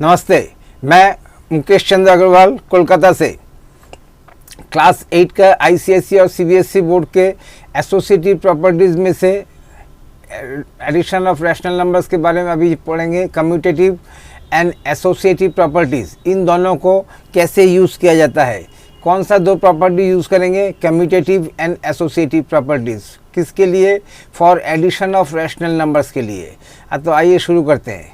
नमस्ते, मैं मुकेश चंद्र अग्रवाल कोलकाता से क्लास 8 का आईसीएसई और सीबीएसई बोर्ड के एसोसिएटिव प्रॉपर्टीज़ में से एडिशन ऑफ रैशनल नंबर्स के बारे में अभी पढ़ेंगे। कम्यूटेटिव एंड एसोसिएटिव प्रॉपर्टीज़, इन दोनों को कैसे यूज़ किया जाता है। कौन सा दो प्रॉपर्टी यूज़ करेंगे? Commutative and associative properties. किसके लिए? For addition of rational numbers के लिए। तो आइए शुरू करते हैं।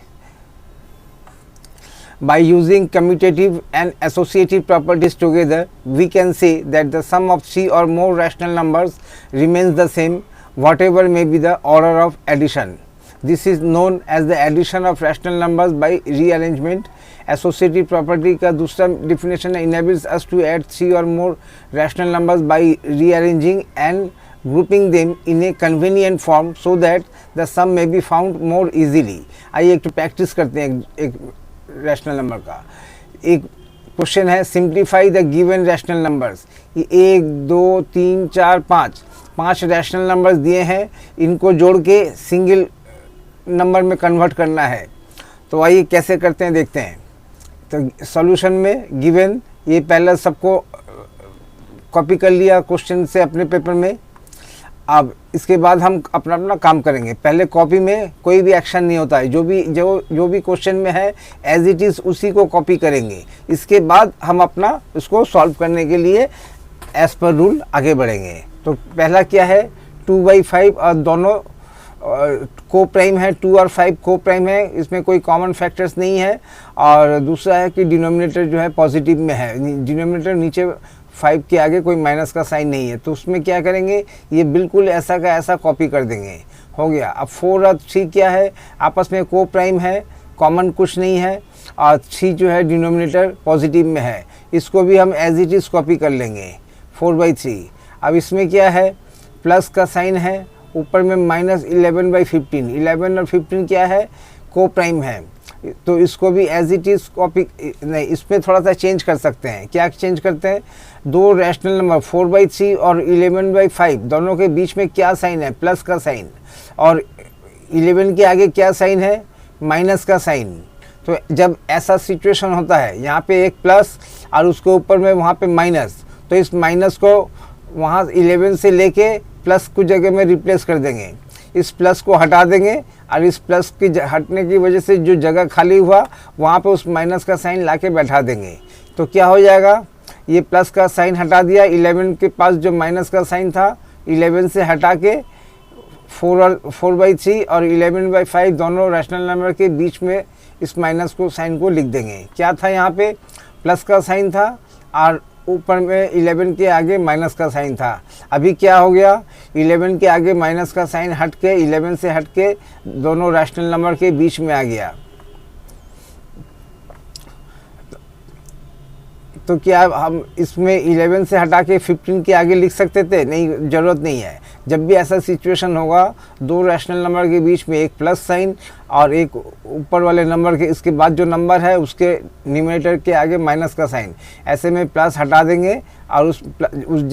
By using commutative and associative properties together, we can say that the sum of three or more rational numbers remains the same, whatever may be the order of addition. This is known as the addition of rational numbers by rearrangement. Associative property का दूसरा definition enables us to add three or more rational numbers by rearranging and grouping them in a convenient form so that the sum may be found more easily. आइए एक practice करते हैं एक rational number का। एक question है, simplify the given rational numbers. ये 1 2 3 4 5 rational numbers दिए हैं, इनको जोड़ के सिंगल नंबर में कन्वर्ट करना है। तो आइए कैसे करते हैं देखते हैं। तो सॉल्यूशन में गिवन, ये पहले सबको कॉपी कर लिया क्वेश्चन से अपने पेपर में। अब इसके बाद हम अपना अपना काम करेंगे। पहले कॉपी में कोई भी एक्शन नहीं होता है, जो भी क्वेश्चन में है एज इट इज़ उसी को कॉपी करेंगे। इसके बाद हम अपना उसको सॉल्व करने के लिए एज पर रूल आगे बढ़ेंगे। तो पहला क्या है, 2/5 और दोनों को प्राइम है, 2 और 5 को प्राइम है, इसमें कोई कॉमन फैक्टर्स नहीं है। और दूसरा है कि डिनोमिनेटर जो है पॉजिटिव में है, डिनोमिनेटर नीचे 5 के आगे कोई माइनस का साइन नहीं है। तो उसमें क्या करेंगे, ये बिल्कुल ऐसा का ऐसा कॉपी कर देंगे। हो गया। अब 4 और 3 क्या है, आपस में को प्राइम है, कॉमन कुछ नहीं है, और 3 जो है डिनोमिनेटर पॉजिटिव में है, इसको भी हम एज इट इज़ कॉपी कर लेंगे 4/3। अब इसमें क्या है, प्लस का साइन है, ऊपर में -11/15। 11 और 15 क्या है, को प्राइम है, तो इसको भी एज इट इज़ कॉपी नहीं, इसमें थोड़ा सा चेंज कर सकते हैं। क्या चेंज करते हैं, दो रैशनल नंबर 4/3 और 11/5 दोनों के बीच में क्या साइन है, प्लस का साइन, और 11 के आगे क्या साइन है, माइनस का साइन। तो जब ऐसा सिचुएशन होता है, यहाँ पे एक प्लस और उसके ऊपर में वहाँ पे माइनस, तो इस माइनस को वहाँ 11 से लेके प्लस कुछ जगह में रिप्लेस कर देंगे। इस प्लस को हटा देंगे और इस प्लस की हटने की वजह से जो जगह खाली हुआ वहाँ पे उस माइनस का साइन लाके बैठा देंगे। तो क्या हो जाएगा, ये प्लस का साइन हटा दिया, 11 के पास जो माइनस का साइन था 11 से हटा के 4/3 और 11/5 दोनों रैशनल नंबर के बीच में इस माइनस को साइन को लिख देंगे। क्या था, यहाँ पे प्लस का साइन था और ऊपर में 11 के आगे माइनस का साइन था। अभी क्या हो गया, 11 के आगे माइनस का साइन हट के 11 से हट के दोनों रैशनल नंबर के बीच में आ गया। तो क्या हम इसमें 11 से हटा के 15 के आगे लिख सकते थे? नहीं, ज़रूरत नहीं है। जब भी ऐसा सिचुएशन होगा, दो रैशनल नंबर के बीच में एक प्लस साइन और एक ऊपर वाले नंबर के इसके बाद जो नंबर है उसके न्यूमरेटर के आगे माइनस का साइन, ऐसे में प्लस हटा देंगे और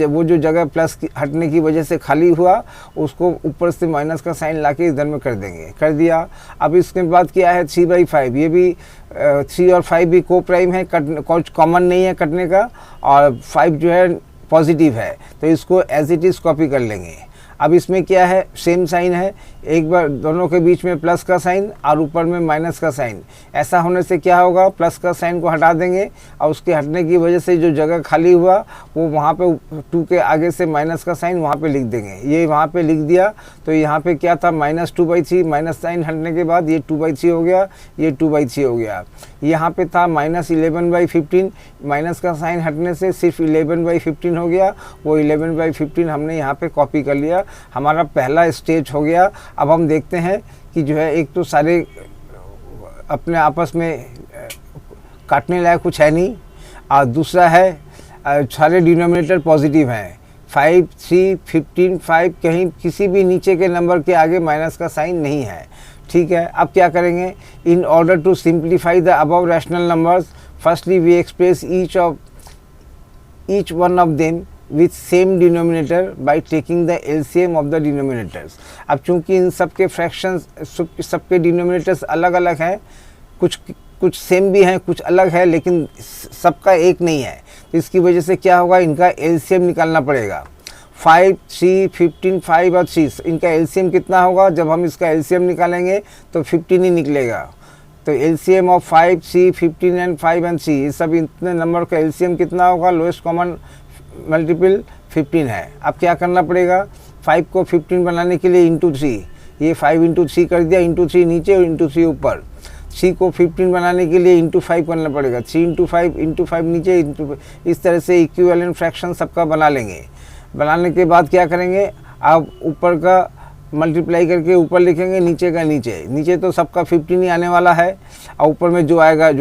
वो जो जगह प्लस हटने की वजह से खाली हुआ उसको ऊपर से माइनस का साइन लाके इधर में कर देंगे। कर दिया। अब इसके बाद क्या है, 3/5। ये भी 3 और 5 भी को प्राइम है, कुछ कॉमन नहीं है कटने का, और 5 जो है पॉजिटिव है, तो इसको एज इट इज़ कॉपी कर लेंगे। अब इसमें क्या है, सेम साइन है, एक बार दोनों के बीच में प्लस का साइन और ऊपर में माइनस का साइन। ऐसा होने से क्या होगा, प्लस का साइन को हटा देंगे और उसके हटने की वजह से जो जगह खाली हुआ वो वहाँ पे 2 के आगे से माइनस का साइन वहाँ पे लिख देंगे। ये वहाँ पे लिख दिया, तो यहाँ पे क्या था, -2/3, माइनस साइन हटने के बाद ये 2/3 हो गया, ये 2/3 हो गया। यहाँ पे था -11/15, माइनस का साइन हटने से सिर्फ 11/15 हो गया, वो 11/15 हमने यहाँ पे कॉपी कर लिया। हमारा पहला स्टेज हो गया। अब हम देखते हैं कि जो है, एक तो सारे अपने आपस में काटने लायक कुछ है नहीं, और दूसरा है सारे डिनोमिनेटर पॉजिटिव हैं। 5, 3, 15, 5 कहीं किसी भी नीचे के नंबर के आगे माइनस का साइन नहीं है। ठीक है। अब क्या करेंगे, in order to simplify the above rational numbers, firstly we express each one of them with same denominator by taking the LCM of the denominators। अब चूंकि इन सब के फ्रैक्शंस सबके डिनोमिनेटर्स अलग अलग हैं, कुछ कुछ सेम भी हैं, कुछ अलग है, लेकिन सबका एक नहीं है। तो इसकी वजह से क्या होगा, इनका एलसीएम निकालना पड़ेगा। 5, 3, 15, 5 और 3, इनका एलसीएम कितना होगा? जब हम इसका एलसीएम निकालेंगे तो 15 ही निकलेगा। तो एलसीएम ऑफ 5, 3, 15 एंड 5 एंड 3, ये सब इतने नंबर का एलसीएम कितना होगा? लोएस्ट कॉमन मल्टीपल 15 है। अब क्या करना पड़ेगा? 5 को 15 बनाने के लिए इंटू 3, ये 5 इंटू 3 कर दिया, इंटू 3 नीचे और इंटू 3 ऊपर। 3 को 15 बनाने के लिए इंटू 5 करना पड़ेगा, 3 इंटू 5 नीचे, इस तरह से इक्विवेलेंट फ्रैक्शन सबका बना लेंगे। बनाने के बाद क्या करेंगे? आप ऊपर का मल्टीप्लाई करके ऊपर लिखेंगे, नीचे का नीचे तो सबका 15 ही आने वाला है, और ऊपर में जो आएगा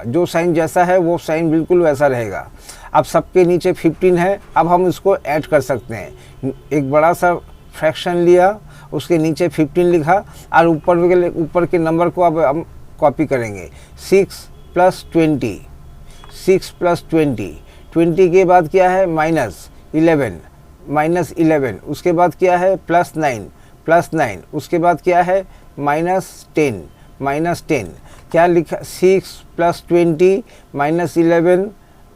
जो साइन जैसा है वो साइन बिल्कुल वैसा रहेगा। अब सबके नीचे 15 है, अब हम इसको ऐड कर सकते हैं। एक बड़ा सा फ्रैक्शन लिया, उसके नीचे 15 लिखा, और ऊपर के नंबर को अब हम कॉपी करेंगे। 6 + 20, 6 + 20, 20 के बाद क्या है? -11, उसके बाद क्या है? +9, उसके बाद क्या है? -10, क्या लिखा? 6 + 20 -11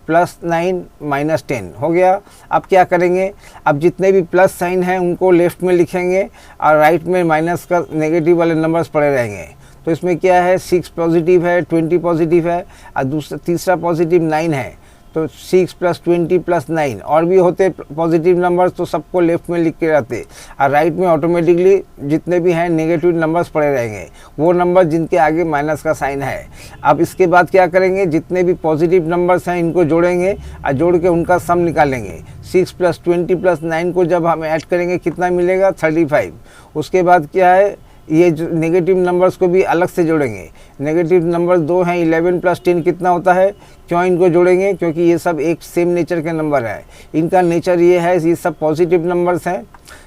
+9 -10 हो गया। अब क्या करेंगे? अब जितने भी प्लस साइन हैं उनको लेफ्ट में लिखेंगे, और राइट में माइनस का नेगेटिव वाले नंबर्स पड़े रहेंगे। तो इसमें क्या है? 6 पॉजिटिव है, 20 पॉजिटिव है, और तीसरा पॉजिटिव 9 है। तो 6 + 20 + 9, और भी होते पॉजिटिव नंबर्स तो सबको लेफ्ट में लिख के रहते, और राइट में ऑटोमेटिकली जितने भी हैं नेगेटिव नंबर्स पड़े रहेंगे, वो नंबर जिनके आगे माइनस का साइन है। अब इसके बाद क्या करेंगे? जितने भी पॉजिटिव नंबर्स हैं इनको जोड़ेंगे, और जोड़ के उनका सम निकालेंगे। 6 + 20 + 9 को जब हम ऐड करेंगे कितना मिलेगा? 35। उसके बाद क्या है? ये जो नेगेटिव नंबर्स को भी अलग से जोड़ेंगे। नेगेटिव नंबर 2 हैं, 11 + 10 कितना होता है? क्यों इनको जोड़ेंगे? क्योंकि ये सब एक सेम नेचर के नंबर है। इनका नेचर ये है, ये सब पॉजिटिव नंबर्स हैं,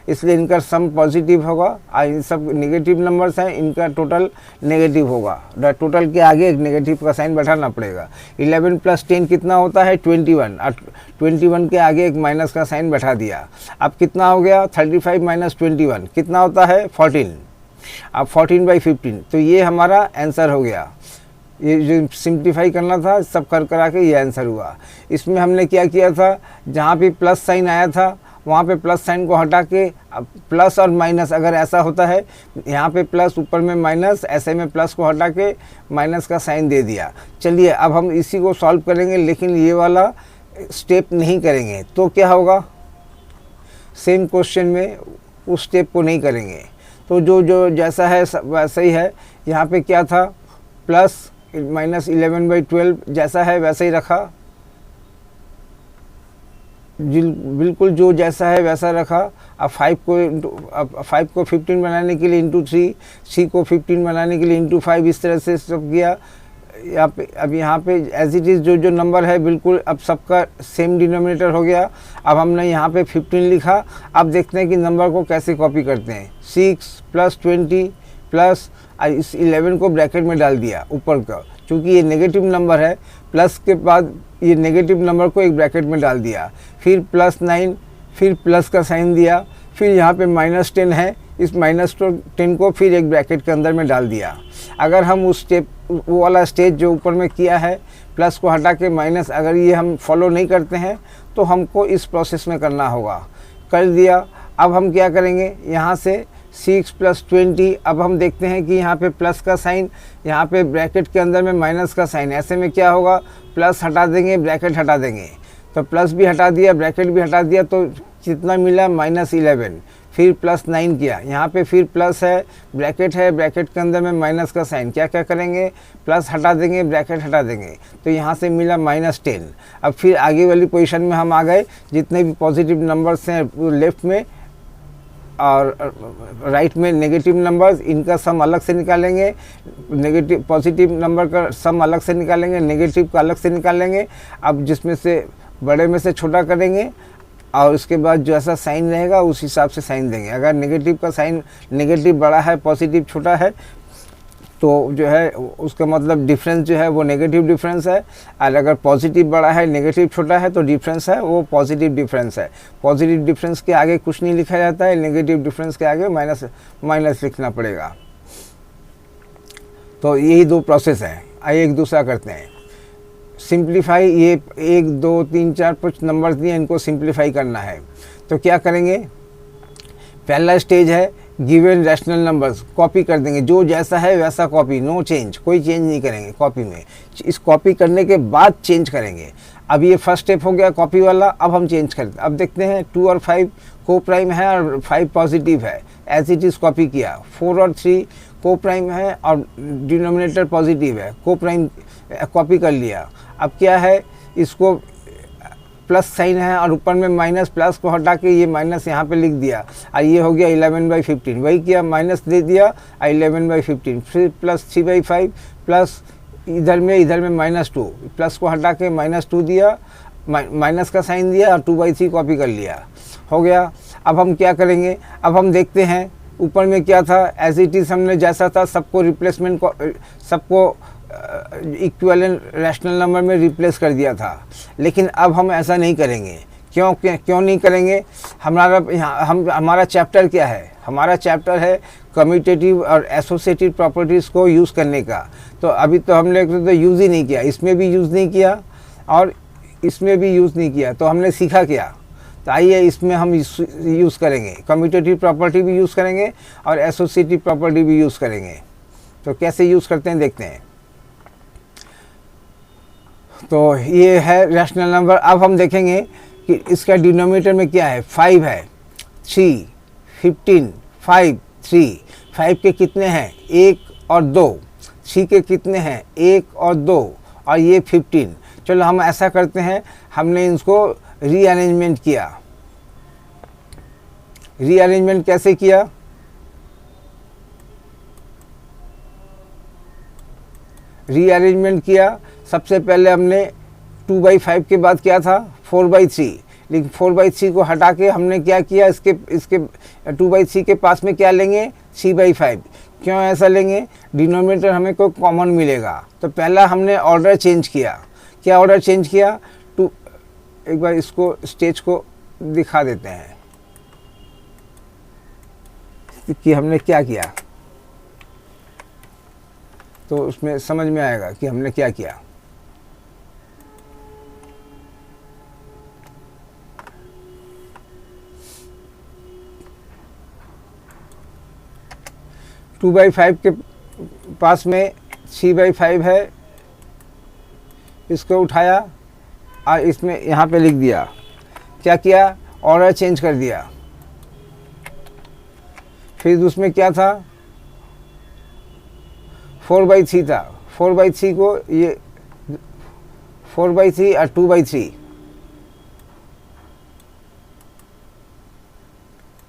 इसलिए इनका सम पॉजिटिव होगा, और ये सब नेगेटिव नंबर्स हैं, इनका टोटल नेगेटिव होगा। टोटल के आगे एक नेगेटिव का साइन बैठाना पड़ेगा। 11 + 10 कितना होता है? 21, और 21 के आगे एक माइनस का साइन बैठा दिया। अब कितना हो गया? 35 - 21 कितना होता है? 14। अब 14/15, तो ये हमारा आंसर हो गया। ये जो सिंप्लीफाई करना था सब करा के ये आंसर हुआ। इसमें हमने क्या किया था? जहाँ पे प्लस साइन आया था वहाँ पे प्लस साइन को हटा के प्लस और माइनस, अगर ऐसा होता है यहाँ पे प्लस ऊपर में माइनस, ऐसे में प्लस को हटा के माइनस का साइन दे दिया। चलिए अब हम इसी को सॉल्व करेंगे, लेकिन ये वाला स्टेप नहीं करेंगे। तो क्या होगा? सेम क्वेश्चन में उस स्टेप को नहीं करेंगे। तो जो जैसा है वैसा ही है। यहाँ पे क्या था? प्लस -11/12 जैसा है वैसा ही रखा, बिल्कुल जो जैसा है वैसा रखा। अब 5 को 15 बनाने के लिए इंटू 3, 3 को 15 बनाने के लिए इंटू 5, इस तरह से सब किया। अब यहाँ पे एज इट इज़ जो नंबर है बिल्कुल अब सबका सेम डिनोमिनेटर हो गया। अब हमने यहाँ पे 15 लिखा। अब देखते हैं कि नंबर को कैसे कॉपी करते हैं। 6 + 20 प्लस इस 11 को ब्रैकेट में डाल दिया ऊपर का, क्योंकि ये नेगेटिव नंबर है। प्लस के बाद ये नेगेटिव नंबर को एक ब्रैकेट में डाल दिया, फिर +9, फिर प्लस का साइन दिया, फिर यहाँ पे -10 है, इस -10 को फिर एक ब्रैकेट के अंदर में डाल दिया। अगर हम उस स्टेप वो वाला स्टेज जो ऊपर में किया है प्लस को हटा के माइनस, अगर ये हम फॉलो नहीं करते हैं तो हमको इस प्रोसेस में करना होगा। कर दिया। अब हम क्या करेंगे? यहाँ से 6 + 20, अब हम देखते हैं कि यहाँ पे प्लस का साइन, यहाँ पे ब्रैकेट के अंदर में माइनस का साइन, ऐसे में क्या होगा? प्लस हटा देंगे, ब्रैकेट हटा देंगे। तो प्लस भी हटा दिया, ब्रैकेट भी हटा दिया, तो कितना मिला? -11। फिर +9 किया, यहाँ पे फिर प्लस है, ब्रैकेट है, ब्रैकेट के अंदर में माइनस का साइन, क्या क्या करेंगे? प्लस हटा देंगे, ब्रैकेट हटा देंगे, तो यहाँ से मिला -10। अब फिर आगे वाली पोजीशन में हम आ गए। जितने भी पॉजिटिव नंबर्स हैं लेफ्ट में और राइट में नेगेटिव नंबर्स, इनका सम अलग से निकालेंगे। नेगेटिव पॉजिटिव नंबर का सम अलग से निकालेंगे, नेगेटिव का अलग से निकालेंगे। अब जिसमें से बड़े में से छोटा करेंगे, और उसके बाद जो ऐसा साइन रहेगा उस हिसाब से साइन देंगे। अगर नेगेटिव का साइन, नेगेटिव बड़ा है, पॉजिटिव छोटा है, तो जो है उसका मतलब डिफरेंस जो है वो नेगेटिव डिफरेंस है। और अगर पॉजिटिव बड़ा है, नेगेटिव छोटा है, तो डिफरेंस है वो पॉजिटिव डिफरेंस है। पॉजिटिव डिफरेंस के आगे कुछ नहीं लिखा जाता है, नेगेटिव डिफरेंस के आगे माइनस लिखना पड़ेगा। तो यही दो प्रोसेस है। आइए एक दूसरा करते हैं। सिंप्लीफाई, ये 1 2 3 4 5 नंबर्स दिए, इनको सिंप्लीफाई करना है। तो क्या करेंगे, पहला स्टेज है गिवन रैशनल नंबर्स कॉपी कर देंगे, जो जैसा है वैसा कॉपी, नो चेंज, कोई चेंज नहीं करेंगे कॉपी में। इस कॉपी करने के बाद चेंज करेंगे। अब ये फर्स्ट स्टेप हो गया कॉपी वाला, अब हम चेंज करते हैं। अब देखते हैं 2 और 5 को प्राइम है और 5 पॉजिटिव है, एज इट इज़ कॉपी किया। 4 और 3 को प्राइम है और डिनोमिनेटर पॉजिटिव है, को प्राइम कॉपी कर लिया। अब क्या है, इसको प्लस साइन है और ऊपर में माइनस, प्लस को हटा के ये माइनस यहाँ पे लिख दिया और ये हो गया 11/15। वही किया, माइनस दे दिया 11/15, फिर प्लस 3/5 प्लस इधर में -2, प्लस को हटा के -2 दिया, माइनस का साइन दिया और 2/3 कॉपी कर लिया, हो गया। अब हम क्या करेंगे, अब हम देखते हैं ऊपर में क्या था, एज इट इज़ हमने जैसा था सबको रिप्लेसमेंट को, सबको इक्विवेलेंट रैशनल नंबर में रिप्लेस कर दिया था। लेकिन अब हम ऐसा नहीं करेंगे। क्यों नहीं करेंगे, हमारा चैप्टर क्या है, हमारा चैप्टर है कम्यूटेटिव और एसोसिएटिव प्रॉपर्टीज़ को यूज़ करने का। तो अभी तो हमने तो यूज़ ही नहीं किया, इसमें भी यूज़ नहीं किया और इसमें भी यूज़ नहीं किया, तो हमने सीखा क्या। तो आइए इसमें हम यूज़ करेंगे, कम्यूटेटिव प्रॉपर्टी भी यूज़ करेंगे और एसोसिएटिव प्रॉपर्टी भी यूज़ करेंगे। तो कैसे यूज़ करते हैं देखते हैं। तो ये है रैशनल नंबर। अब हम देखेंगे कि इसका डिनोमिनेटर में क्या है, 5 है, 3, 15, 5, 3। 5 के कितने हैं, 1 और 2। 3 के कितने हैं, 1 और 2, और ये 15। चलो हम ऐसा करते हैं, हमने इसको रीअरेंजमेंट किया। रीअरेंजमेंट कैसे किया, रीअरेंजमेंट किया, सबसे पहले हमने 2/5 के बाद क्या था 4/3, लेकिन 4/3 को हटा के हमने क्या किया, इसके 2/3 के पास में क्या लेंगे, 3/5। क्यों ऐसा लेंगे, डिनोमिनेटर हमें कोई कॉमन मिलेगा। तो पहला हमने ऑर्डर चेंज किया। क्या ऑर्डर चेंज किया, एक बार इसको स्टेज को दिखा देते हैं कि हमने क्या किया, तो उसमें समझ में आएगा कि हमने क्या किया। टू बाई 5 के पास में 3/5 है, इसको उठाया और इसमें यहाँ पे लिख दिया। क्या किया, ऑर्डर चेंज कर दिया। फिर उसमें क्या था, 4/3 था, 4/3 को ये 4/3 और 2/3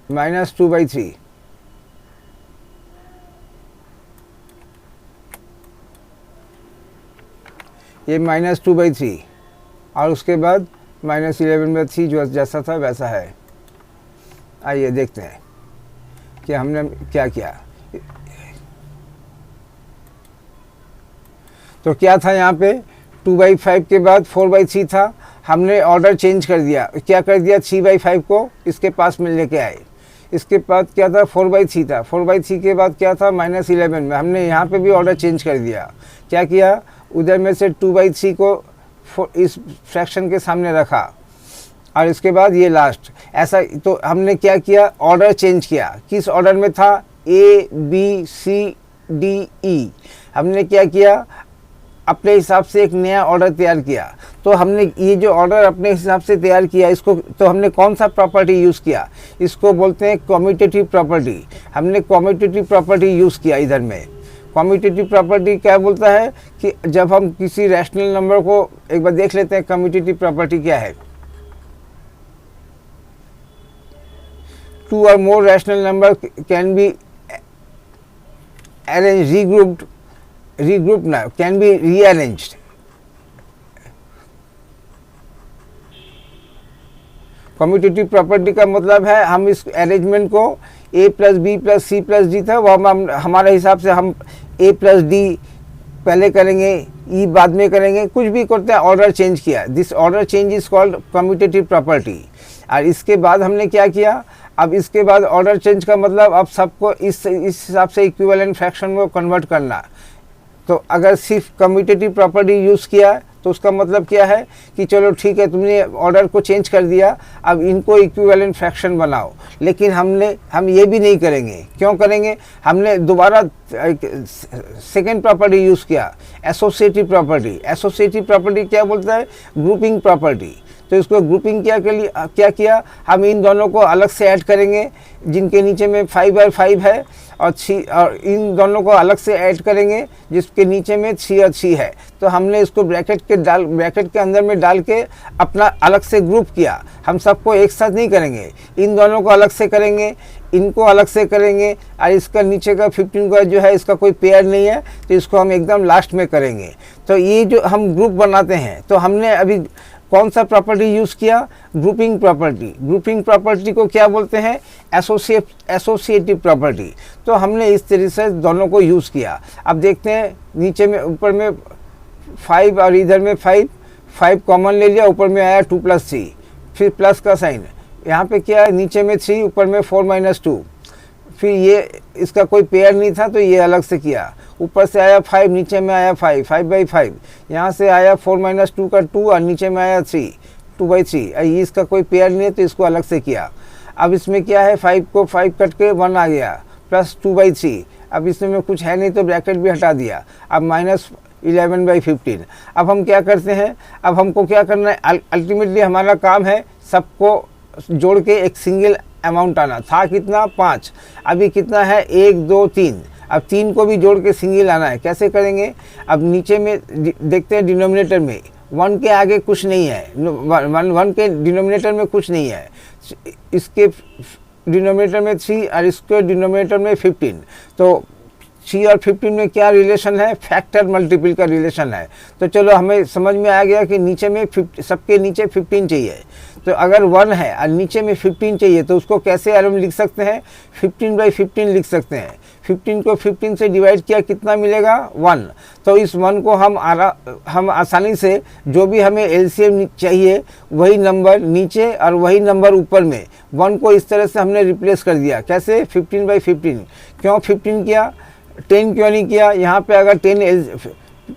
-2/3, ये -2/3 और उसके बाद -11/3 जो जैसा था वैसा है। आइए देखते हैं कि हमने क्या किया। तो क्या था यहाँ पे, 2/5 के बाद 4/3 था, हमने ऑर्डर चेंज कर दिया। क्या कर दिया, 3/5 को इसके पास में लेके आए। इसके बाद क्या था, 4/3 था, 4/3 के बाद क्या था, -11 में हमने यहाँ पे भी ऑर्डर चेंज कर दिया। क्या किया, उधर में से 2/3 को इस फ्रैक्शन के सामने रखा और इसके बाद ये लास्ट। ऐसा तो हमने क्या किया, ऑर्डर चेंज किया। किस ऑर्डर में था, A B C D E। हमने क्या किया, अपने हिसाब से एक नया ऑर्डर तैयार किया। तो हमने ये जो ऑर्डर अपने हिसाब से तैयार किया, इसको तो हमने कौन सा प्रॉपर्टी यूज़ किया, इसको बोलते हैं कम्यूटेटिव प्रॉपर्टी। हमने कम्यूटेटिव प्रॉपर्टी यूज़ किया। इधर में कम्यूटेटिव प्रॉपर्टी क्या बोलता है कि जब हम किसी रैशनल नंबर को, एक बार देख लेते हैं कम्यूटेटिव प्रॉपर्टी क्या है। 2 or more rational number can be arranged, regrouped now, can be rearranged. Commutative property का मतलब है हम इस अरेंजमेंट को A + B + C + D था, वो हम हमारे हिसाब से हम A + D पहले करेंगे, E बाद में करेंगे, कुछ भी करते हैं, ऑर्डर चेंज किया। This order change is called commutative property. और इसके बाद हमने क्या किया, अब इसके बाद ऑर्डर चेंज का मतलब अब सबको इस हिसाब से इक्विवेलेंट फ्रैक्शन में कन्वर्ट करना। तो अगर सिर्फ कम्यूटेटिव प्रॉपर्टी यूज़ किया तो उसका मतलब क्या है कि चलो ठीक है, तुमने ऑर्डर को चेंज कर दिया, अब इनको इक्विवेलेंट फ्रैक्शन बनाओ। लेकिन हम ये भी नहीं करेंगे। क्यों करेंगे? हमने दोबारा सेकेंड प्रॉपर्टी यूज़ किया, एसोसिएटिव प्रॉपर्टी। एसोसिएटिव प्रॉपर्टी क्या बोलता है? Grouping property. तो इसको ग्रुपिंग क्या किया, हम इन दोनों को अलग से ऐड करेंगे, जिनके नीचे में 5 और 5 है, और इन दोनों को अलग से ऐड करेंगे जिसके नीचे में 6 और 6 है। तो हमने इसको ब्रैकेट के अंदर में डाल के अपना अलग से ग्रुप किया। हम सबको एक साथ नहीं करेंगे, इन दोनों को अलग से करेंगे, इनको अलग से करेंगे, और इसका नीचे का 15 का जो है इसका कोई पेयर नहीं है, तो इसको हम एकदम लास्ट में करेंगे। तो ये जो हम ग्रुप बनाते हैं, तो हमने अभी कौन सा प्रॉपर्टी यूज़ किया? Grouping property. ग्रुपिंग प्रॉपर्टी को क्या बोलते हैं? Associative property. तो हमने इस तरह से दोनों को यूज़ किया। अब देखते हैं, नीचे में ऊपर में 5 और इधर में 5 कॉमन ले लिया, ऊपर में आया 2 + 3, फिर प्लस का साइन, यहाँ पे क्या है, नीचे में 3, ऊपर में 4 - 2, फिर ये इसका कोई पेयर नहीं था तो ये अलग से किया, ऊपर से आया 5, नीचे में आया 5/5, यहाँ से आया 4 - 2 का 2, और नीचे में आया 3, 2/3, ये इसका कोई पेयर नहीं है तो इसको अलग से किया। अब इसमें क्या है, 5 को 5 कट के 1 आ गया, प्लस 2/3, अब इसमें कुछ है नहीं तो ब्रैकेट भी हटा दिया, अब -11/15। अब हम क्या करते हैं, अब हमको क्या करना है, अल्टीमेटली हमारा काम है सबको जोड़ के एक सिंगल अमाउंट आना था। कितना? 5। अभी कितना है? 1 2 3। अब 3 को भी जोड़ के सिंगल आना है। कैसे करेंगे? अब नीचे में देखते हैं, डिनोमिनेटर में 1 के आगे कुछ नहीं है, 1 के डिनोमिनेटर में कुछ नहीं है, इसके डिनोमिनेटर में 3 और इसके डिनोमिनेटर में 15। तो 3 और 15 में क्या रिलेशन है? फैक्टर मल्टीपल का रिलेशन है। तो चलो हमें समझ में आ गया कि नीचे में सबके नीचे 15 चाहिए। तो अगर 1 है और नीचे में 15 चाहिए तो उसको कैसे हम लिख सकते हैं? 15/15 लिख सकते हैं। 15 को 15 से डिवाइड किया, कितना मिलेगा? 1। तो इस 1 को हम आसानी से, जो भी हमें एलसीएम चाहिए, वही नंबर नीचे और वही नंबर ऊपर में, 1 को इस तरह से हमने रिप्लेस कर दिया। कैसे? 15/15। क्यों 15 किया? 10 क्यों नहीं किया? यहाँ पे अगर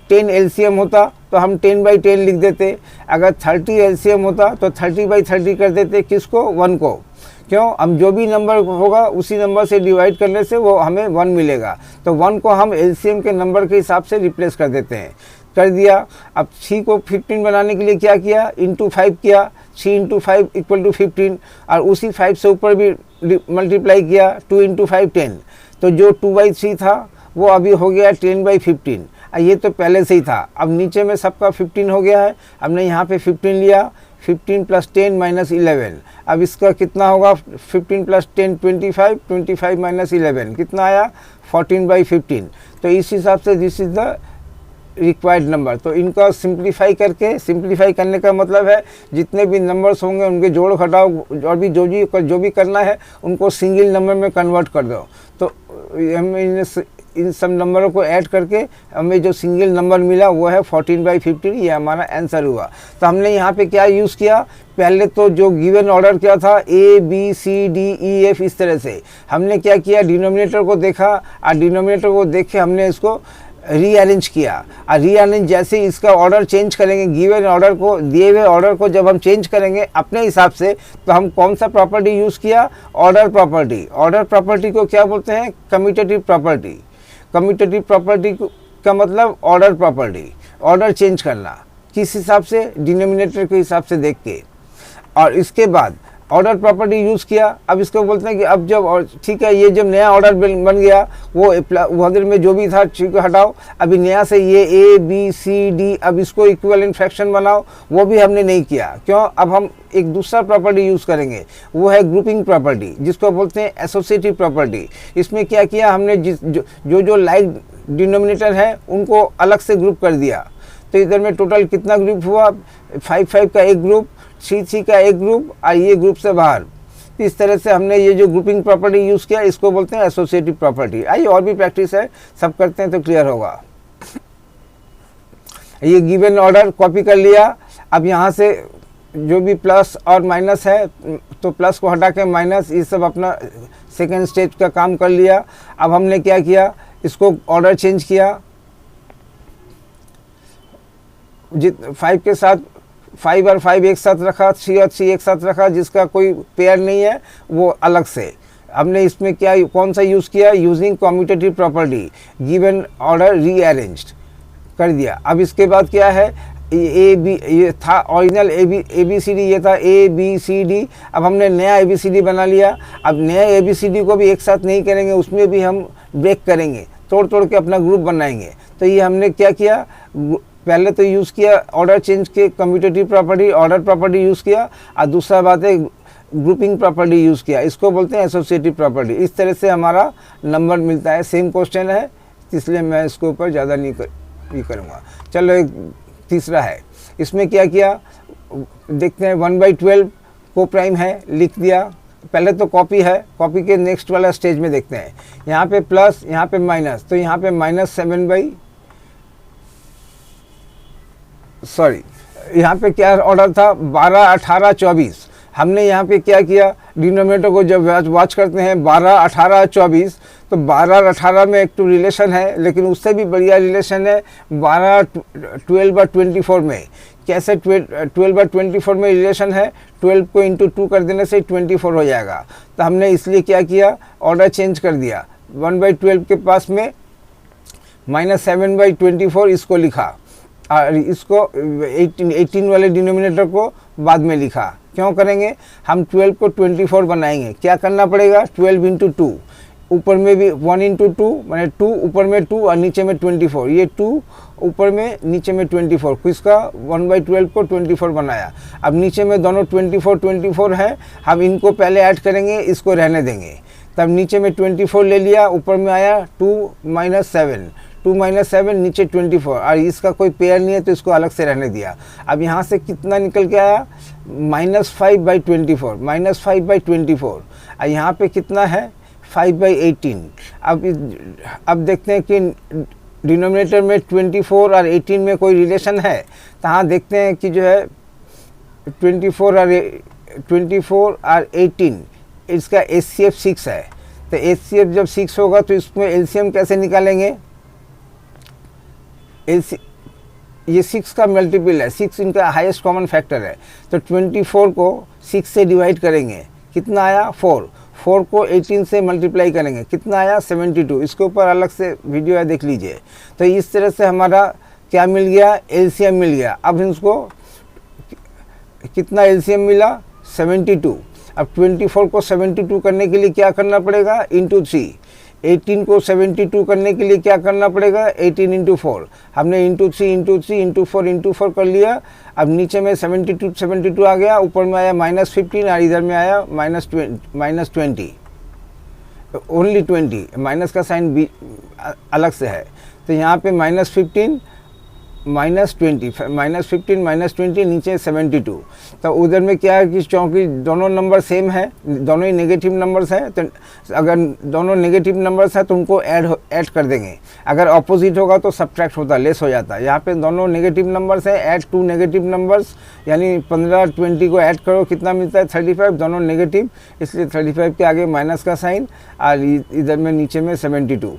10 एलसीएम होता तो हम 10/10 लिख देते। अगर 30 एलसीएम होता तो 30/30 कर देते। किसको? 1 को। क्यों? हम जो भी नंबर होगा उसी नंबर से डिवाइड करने से वो हमें 1 मिलेगा। तो 1 को हम एलसीएम के नंबर के हिसाब से रिप्लेस कर देते हैं। कर दिया। अब 3 को 15 बनाने के लिए क्या किया? इंटू 5 किया। 3 × 5 = 15, और उसी 5 से ऊपर भी मल्टीप्लाई किया, 2 × 5 10। तो जो 2/3 था वो अभी हो गया 10/15। ये तो पहले से ही था। अब नीचे में सबका 15 हो गया है। हमने यहाँ पे 15 लिया, 15 + 10 - 11। अब इसका कितना होगा? 15 + 10 25, 25 - 11 कितना आया? 14/15। तो इस हिसाब से this is the required number. तो इनका सिंप्लीफाई करने का मतलब है जितने भी नंबर्स होंगे उनके जोड़ घटाओ और भी जो भी करना है उनको सिंगल नंबर में कन्वर्ट कर दो। तो हम इन सब नंबरों को ऐड करके हमें जो सिंगल नंबर मिला वो है 14/15। ये हमारा आंसर हुआ। तो हमने यहाँ पे क्या यूज़ किया? पहले तो जो गिवन ऑर्डर क्या था, A B C D E F, इस तरह से हमने क्या किया, डिनोमिनेटर को देखा और डिनोमिनेटर को देख के हमने इसको रीअरेंज किया। और रीअरेंज जैसे इसका ऑर्डर चेंज करेंगे, गिवन ऑर्डर को, दिए हुए ऑर्डर को जब हम चेंज करेंगे अपने हिसाब से, तो हम कौन सा प्रॉपर्टी यूज़ किया? Order property. ऑर्डर प्रॉपर्टी को क्या बोलते हैं? Commutative property. कम्यूटेटिव प्रॉपर्टी का मतलब ऑर्डर प्रॉपर्टी, ऑर्डर चेंज करना। किस हिसाब से? डिनोमिनेटर के हिसाब से देख के। और इसके बाद ऑर्डर प्रॉपर्टी यूज़ किया। अब इसको बोलते हैं कि अब जब, ठीक है, ये जब नया ऑर्डर बन गया, वो उधर में जो भी था ठीक हटाओ, अभी नया से ये A B C D, अब इसको इक्विवेलेंट फ्रैक्शन बनाओ। वो भी हमने नहीं किया। क्यों? अब हम एक दूसरा प्रॉपर्टी यूज़ करेंगे, वो है ग्रुपिंग प्रॉपर्टी, जिसको बोलते हैं एसोसिएटिव प्रॉपर्टी। इसमें क्या किया हमने? जो लाइक डिनोमिनेटर है उनको अलग से ग्रुप कर दिया। तो इधर में टोटल कितना ग्रुप हुआ? 5 का एक ग्रुप, 3 का एक ग्रुप, और ये ग्रुप से बाहर। इस तरह से हमने ये जो ग्रुपिंग प्रॉपर्टी यूज़ किया, इसको बोलते हैं एसोसिएटिव प्रॉपर्टी। आइए और भी प्रैक्टिस है, सब करते हैं तो क्लियर होगा। ये गिवन ऑर्डर कॉपी कर लिया। अब यहाँ से जो भी प्लस और माइनस है, तो प्लस को हटा के माइनस, ये सब अपना सेकेंड स्टेज का काम कर लिया। अब हमने क्या किया? इसको ऑर्डर चेंज किया। 5 के साथ 5 और 5 एक साथ रखा, 3 और 3 एक साथ रखा, जिसका कोई पेयर नहीं है वो अलग से। हमने इसमें क्या कौन सा यूज़ किया, using commutative property given order rearranged कर दिया। अब इसके बाद क्या है, ए बी, ये था original A B C D, ये था ए बी सी डी। अब हमने नया ए बी सी डी बना लिया। अब नया ए बी सी डी को भी एक साथ नहीं करेंगे, उसमें भी हम ब्रेक करेंगे, तोड़ तोड़ के अपना ग्रुप बनाएंगे। तो ये हमने क्या किया, पहले तो यूज़ किया ऑर्डर चेंज के commutative property, order property use किया, और दूसरा बात है ग्रुपिंग प्रॉपर्टी यूज़ किया, इसको बोलते हैं एसोसिएटिव प्रॉपर्टी। इस तरह से हमारा नंबर मिलता है। सेम क्वेश्चन है, इसलिए मैं इसके ऊपर ज़्यादा नहीं करूँगा। चलो एक तीसरा है, इसमें क्या किया देखते हैं। 1/12 को प्राइम है, लिख दिया। पहले तो कॉपी है, कॉपी के नेक्स्ट वाला स्टेज में देखते हैं। यहाँ पे प्लस, यहाँ पे माइनस, तो यहाँ पे यहाँ पे क्या ऑर्डर था, 12, 18, 24। हमने यहाँ पे क्या किया, डिनोमिनेटर को जब वॉच करते हैं 12, 18, 24, तो 12 और 18 में एक तो रिलेशन है, लेकिन उससे भी बढ़िया रिलेशन है 12, 12 और 24 में। कैसे 12 और 24 में रिलेशन है, 12 को इंटू 2 कर देने से 24 हो जाएगा। तो हमने इसलिए क्या किया, ऑर्डर चेंज कर दिया। 1/12 के पास में -7/24 इसको लिखा, और इसको 18 वाले डिनोमिनेटर को बाद में लिखा। क्यों करेंगे, हम 12 को 24 बनाएंगे। क्या करना पड़ेगा, 12 इंटू 2, ऊपर में भी 1 इंटू 2 मैंने 2, ऊपर में 2 और नीचे में 24, ये 2 ऊपर में नीचे में 24, किसका 1/12 को 24 बनाया। अब नीचे में दोनों 24 है, हम इनको पहले ऐड करेंगे, इसको रहने देंगे। तब नीचे में 24 ले लिया, ऊपर में आया 2 - 7, 2 - 7 नीचे 24, और इसका कोई पेयर नहीं है तो इसको अलग से रहने दिया। अब यहाँ से कितना निकल के आया, -5/24, -5/24, और यहाँ पे कितना है 5/18। अब देखते हैं कि डिनोमिनेटर में 24 और 18 में कोई रिलेशन है। तो हाँ देखते हैं कि जो है 24 और 18 इसका HCF 6 है। तो HCF जब 6 होगा तो इसमें LCM कैसे निकालेंगे, ये 6 का मल्टीपल है, 6 इनका हाईएस्ट कॉमन फैक्टर है। तो 24 को 6 से डिवाइड करेंगे, कितना आया 4 को 18 से मल्टीप्लाई करेंगे, कितना आया 72। इसके ऊपर अलग से वीडियो है, देख लीजिए। तो इस तरह से हमारा क्या मिल गया, LCM मिल गया। अब इसको कितना LCM मिला 72। अब 24 को 72 करने के लिए क्या करना पड़ेगा, इंटू 3। 18 को 72 करने के लिए क्या करना पड़ेगा, 18 इंटू 4। हमने इंटू 3 इंटू 3 इंटू 4 कर लिया। अब नीचे में 72 आ गया, ऊपर में आया -15 और इधर में आया -20, ओनली 20, माइनस का साइन भी अलग से है। तो यहाँ पे -15 -20 नीचे 72। तो उधर में क्या है कि चूँकि दोनों नंबर सेम है, दोनों ही नेगेटिव नंबर्स हैं, तो अगर दोनों नेगेटिव नंबर्स हैं तो उनको ऐड कर देंगे। अगर ऑपोजिट होगा तो सब्ट्रैक्ट होता, लेस हो जाता है। यहाँ पे दोनों नेगेटिव नंबर्स हैं, ऐड 2 नेगेटिव नंबर्स, यानी 15 20 को ऐड करो, कितना मिलता है 35, दोनों नेगेटिव, इसलिए 35 के आगे माइनस का साइन, और इधर में नीचे में 72।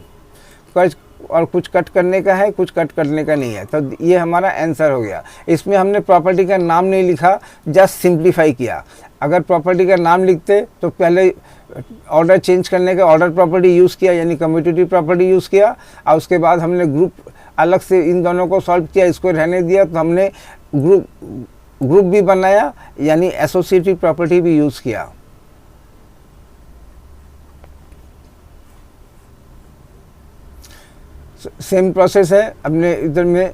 और कुछ कट करने का है, कुछ कट करने का नहीं है। तो ये हमारा आंसर हो गया। इसमें हमने प्रॉपर्टी का नाम नहीं लिखा, जस्ट सिंप्लीफाई किया। अगर प्रॉपर्टी का नाम लिखते तो पहले ऑर्डर चेंज करने का ऑर्डर प्रॉपर्टी यूज़ किया, यानी कम्यूटेटिव प्रॉपर्टी यूज़ किया, और उसके बाद हमने ग्रुप अलग से इन दोनों को सॉल्व किया, इसको रहने दिया। तो हमने ग्रुप भी बनाया, यानी एसोसिएटिव प्रॉपर्टी भी यूज़ किया। सेम प्रोसेस है। अपने इधर में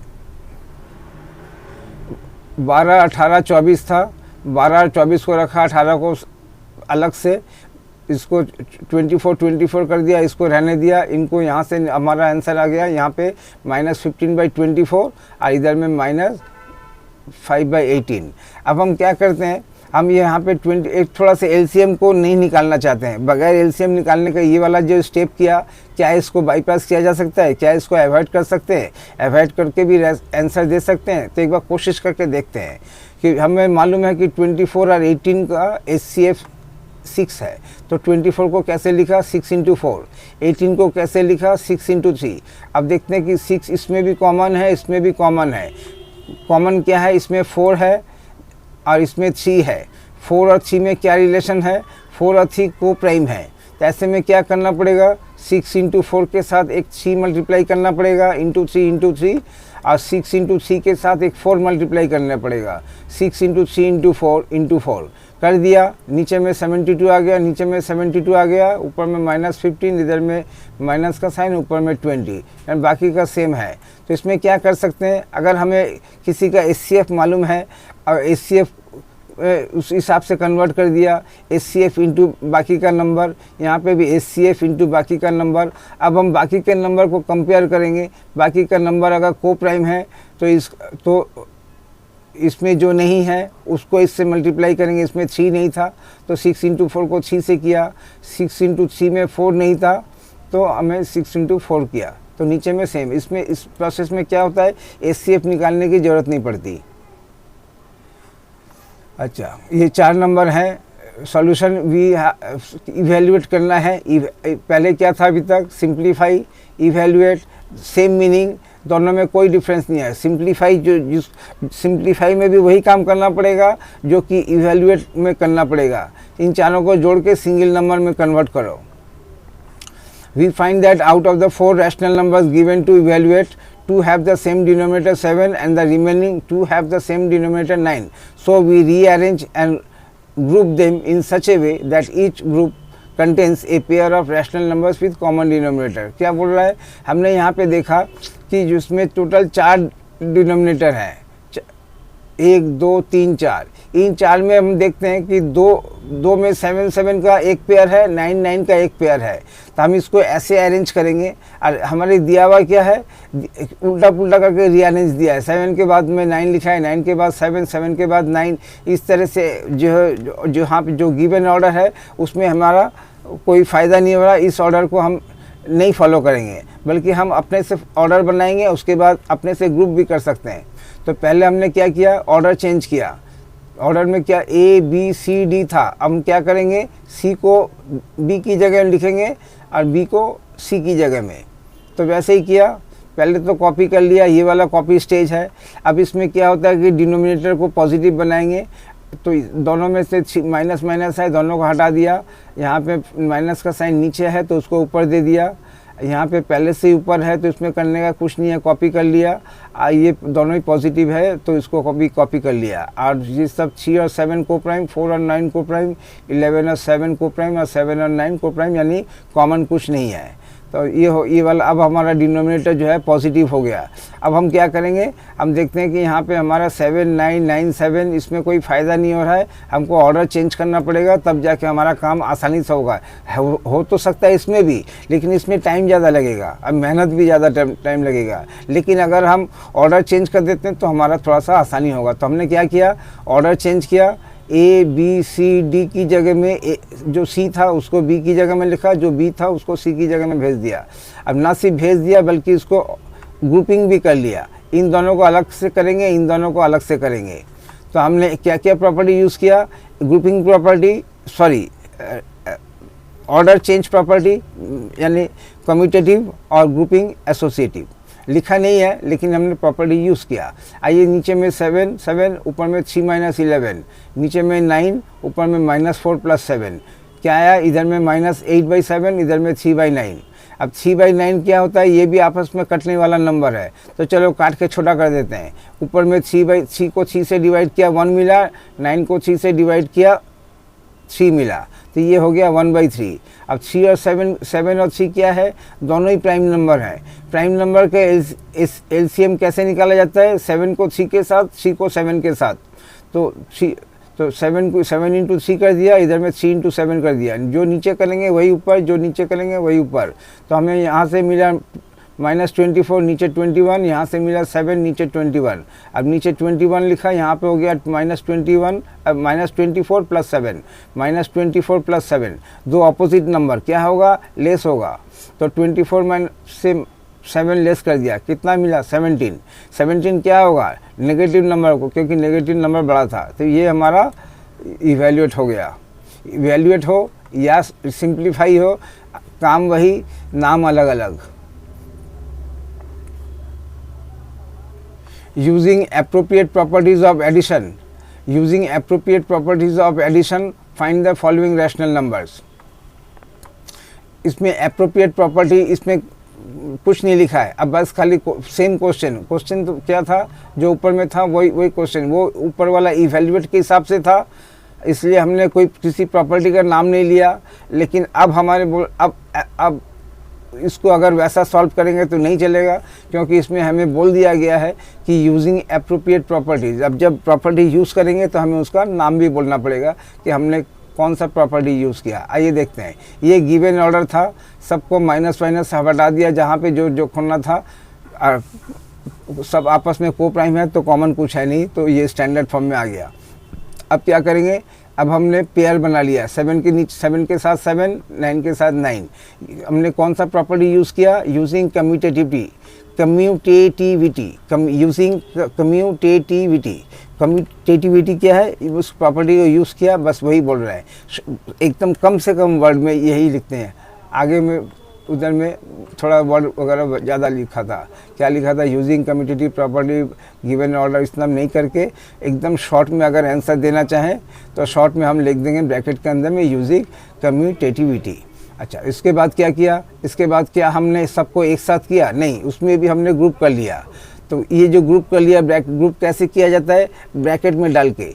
12, 18, 24 था, 12 और 24 को रखा, 18 को अलग से, इसको 24 कर दिया, इसको रहने दिया। इनको यहाँ से हमारा आंसर आ गया, यहाँ पे -15/24 और इधर में -5/18। अब हम क्या करते हैं, हम यहाँ पे एक थोड़ा सा LCM को नहीं निकालना चाहते हैं। बगैर LCM निकालने का ये वाला जो स्टेप किया, क्या इसको बाईपास किया जा सकता है, क्या इसको अवॉइड कर सकते हैं, अवॉइड करके भी आंसर दे सकते हैं। तो एक बार कोशिश करके देखते हैं कि हमें मालूम है कि 24 और 18 का HCF 6 है। तो 24 को कैसे लिखा, 6 इंटू 4, 18 को कैसे लिखा, 6 इंटू 3। अब देखते हैं कि 6 इसमें भी कॉमन है, इसमें भी कॉमन है। कॉमन क्या है, इसमें 4 है और इसमें 3 है। 4 और 3 में क्या रिलेशन है, 4 और 3 को प्राइम है। तो ऐसे में क्या करना पड़ेगा, 6 इंटू 4 के साथ एक 3 मल्टीप्लाई करना पड़ेगा इंटू 3 और 6 इंटू 3 के साथ एक 4 मल्टीप्लाई करना पड़ेगा। 6 इंटू 3 इंटू 4 कर दिया, नीचे में 72 आ गया, नीचे में 72 आ गया, ऊपर में -15, इधर में माइनस का साइन, ऊपर में 20, एंड बाकी का सेम है। तो इसमें क्या कर सकते हैं, अगर हमें किसी का HCF मालूम है और HCF उस हिसाब से कन्वर्ट कर दिया, HCF इंटू बाकी का नंबर, यहाँ पे भी HCF इंटू बाकी का नंबर। अब हम बाकी के नंबर को कंपेयर करेंगे, बाकी का नंबर अगर को प्राइम है तो इसमें जो नहीं है उसको इससे मल्टीप्लाई करेंगे। इसमें 3 नहीं था तो 6 इंटू 4 को 3 से किया, 6 इंटू 3 में 4 नहीं था तो हमें 6 इंटू 4 किया, तो नीचे में सेम। इसमें इस प्रोसेस में क्या होता है, HCF निकालने की ज़रूरत नहीं पड़ती। अच्छा, ये 4 नंबर हैं, सॉल्यूशन भी इवैल्यूएट करना है। पहले क्या था अभी तक, सिंप्लीफाई, इवैल्यूएट, सेम मीनिंग, दोनों में कोई डिफरेंस नहीं है। सिंप्लीफाई में भी वही काम करना पड़ेगा जो कि इवैल्यूएट में करना पड़ेगा। इन चारों को जोड़ के सिंगल नंबर में कन्वर्ट करो। We find that out of the 4 rational numbers given to evaluate, 2 have the same denominator 7 and the remaining 2 have the same denominator 9. So we rearrange and group them in such a way that each group contains a pair of rational numbers with common denominator. क्या बोल रहा है, हमने यहाँ पे देखा कि जिसमें टोटल 4 डिनोमिनेटर हैं, 1 2 3 4। इन 4 में हम देखते हैं कि दो में 7 7 का एक पेयर है, 9 9 का एक पेयर है। तो हम इसको ऐसे अरेंज करेंगे और हमारे दिया हुआ क्या है, उल्टा पुल्टा करके रीअरेंज दिया है। 7 के बाद में 9 लिखा है, 9 के बाद 7, 7 के बाद 9। इस तरह से जो यहाँ पे जो गिवन ऑर्डर है उसमें हमारा कोई फ़ायदा नहीं हो रहा। इस ऑर्डर को हम नहीं फॉलो करेंगे, बल्कि हम अपने से ऑर्डर बनाएंगे, उसके बाद अपने से ग्रुप भी कर सकते हैं। तो पहले हमने क्या किया, ऑर्डर चेंज किया। ऑर्डर में क्या A B C D था, अब हम क्या करेंगे, C को B की जगह लिखेंगे और B को C की जगह में। तो वैसे ही किया, पहले तो कॉपी कर लिया, ये वाला कॉपी स्टेज है। अब इसमें क्या होता है कि डिनोमिनेटर को पॉजिटिव बनाएंगे, तो दोनों में से माइनस माइनस है, दोनों को हटा दिया। यहाँ पे माइनस का साइन नीचे है तो उसको ऊपर दे दिया, यहाँ पे पहले से ही ऊपर है तो इसमें करने का कुछ नहीं है, कॉपी कर लिया। ये दोनों ही पॉजिटिव है तो इसको कॉपी कर लिया। और ये सब 3 और 7 को प्राइम, 4 और 9 को प्राइम, 11 और 7 को प्राइम और 7 और 9 को प्राइम, यानी कॉमन कुछ नहीं है। तो ये वाला अब हमारा डिनोमिनेटर जो है पॉजिटिव हो गया। अब हम क्या करेंगे, हम देखते हैं कि यहाँ पे हमारा 7 9 9 7, इसमें कोई फ़ायदा नहीं हो रहा है, हमको ऑर्डर चेंज करना पड़ेगा, तब जाके हमारा काम आसानी से होगा। हो तो सकता है इसमें भी, लेकिन इसमें टाइम ज़्यादा लगेगा, अब मेहनत भी ज़्यादा टाइम लगेगा। लेकिन अगर हम ऑर्डर चेंज कर देते हैं तो हमारा थोड़ा सा आसानी होगा। तो हमने क्या किया, ऑर्डर चेंज किया। A B C D की जगह में जो C था उसको B की जगह में लिखा, जो B था उसको C की जगह में भेज दिया। अब ना सिर्फ भेज दिया बल्कि इसको ग्रुपिंग भी कर लिया। इन दोनों को अलग से करेंगे, इन दोनों को अलग से करेंगे। तो हमने क्या क्या प्रॉपर्टी यूज़ किया, grouping property, order change property, यानी कम्यूटेटिव और ग्रुपिंग एसोसिएटिव। लिखा नहीं है लेकिन हमने प्रॉपर्टी यूज़ किया। आइए, नीचे में 7 7, ऊपर में 3 - 11, नीचे में 9, ऊपर में -4 + 7, क्या आया, इधर में -8/7, इधर में 3/9। अब 3/9 क्या होता है, ये भी आपस में कटने वाला नंबर है, तो चलो काट के छोटा कर देते हैं। ऊपर में 3 को 3 से डिवाइड किया 1 मिला, 9 को 3 से डिवाइड किया 3 मिला, तो ये हो गया 1/3। अब 3 और 7 और 3 क्या है, दोनों ही प्राइम नंबर हैं। प्राइम नंबर के एलसीएम कैसे निकाला जाता है, 7 को 3 के साथ, 3 को 7 के साथ। तो 7 को 7 × 3 कर दिया, इधर में 3 × 7 कर दिया। जो नीचे करेंगे वही ऊपर, जो नीचे करेंगे वही ऊपर। तो हमें यहाँ से मिला -24, नीचे 21, यहाँ से मिला 7, नीचे 21। अब नीचे 21 लिखा, यहाँ पे हो गया -21, अब -24 + 7, -24 + 7, दो अपोजिट नंबर क्या होगा, लेस होगा। तो 24 से 7 लेस कर दिया, कितना मिला, 17। 17 क्या होगा, नेगेटिव नंबर को, क्योंकि नेगेटिव नंबर बड़ा था। तो ये हमारा इवैल्यूएट हो गया। इवैल्यूएट हो या सिंप्लीफाई हो, काम वही, नाम अलग अलग। using appropriate properties of addition, using appropriate properties of addition, find the following rational numbers. इसमें appropriate property इसमें कुछ नहीं लिखा है, अब बस खाली सेम क्वेश्चन तो क्या था जो ऊपर में था वही क्वेश्चन, वो ऊपर वाला इवेल्युएट के हिसाब से था, इसलिए हमने कोई किसी प्रॉपर्टी का नाम नहीं लिया। लेकिन अब हमारे अब इसको अगर वैसा सॉल्व करेंगे तो नहीं चलेगा, क्योंकि इसमें हमें बोल दिया गया है कि यूजिंग एप्रोप्रिएट प्रॉपर्टीज़। अब जब प्रॉपर्टी यूज़ करेंगे तो हमें उसका नाम भी बोलना पड़ेगा कि हमने कौन सा प्रॉपर्टी यूज़ किया। आइए देखते हैं, ये गिवन ऑर्डर था, सबको माइनस हटा दिया, जहाँ पे जो खोना था, सब आपस में को प्राइम है तो कॉमन कुछ है नहीं, तो ये स्टैंडर्ड फॉर्म में आ गया। अब क्या करेंगे, अब हमने पेयर बना लिया, 7 के नीचे 7 के साथ 7, 9 के साथ 9। हमने कौन सा प्रॉपर्टी यूज़ किया, यूजिंग कम्यूटेटिविटी क्या है, उस प्रॉपर्टी को यूज़ किया, बस वही बोल रहे हैं। एकदम कम से कम वर्ड में यही लिखते हैं। आगे में उधर में थोड़ा वर्ड वगैरह ज़्यादा लिखा था, क्या लिखा था, using commutative property given order, इतना नहीं करके एकदम शॉर्ट में अगर आंसर देना चाहें तो शॉर्ट में हम लिख देंगे ब्रैकेट के अंदर में यूजिंग कम्यूटेटिविटी। अच्छा, इसके बाद क्या किया, इसके बाद क्या हमने सबको एक साथ किया, नहीं, उसमें भी हमने ग्रुप कर लिया। तो ये जो ग्रुप कर लिया, ग्रुप कैसे किया जाता है, ब्रैकेट में डाल के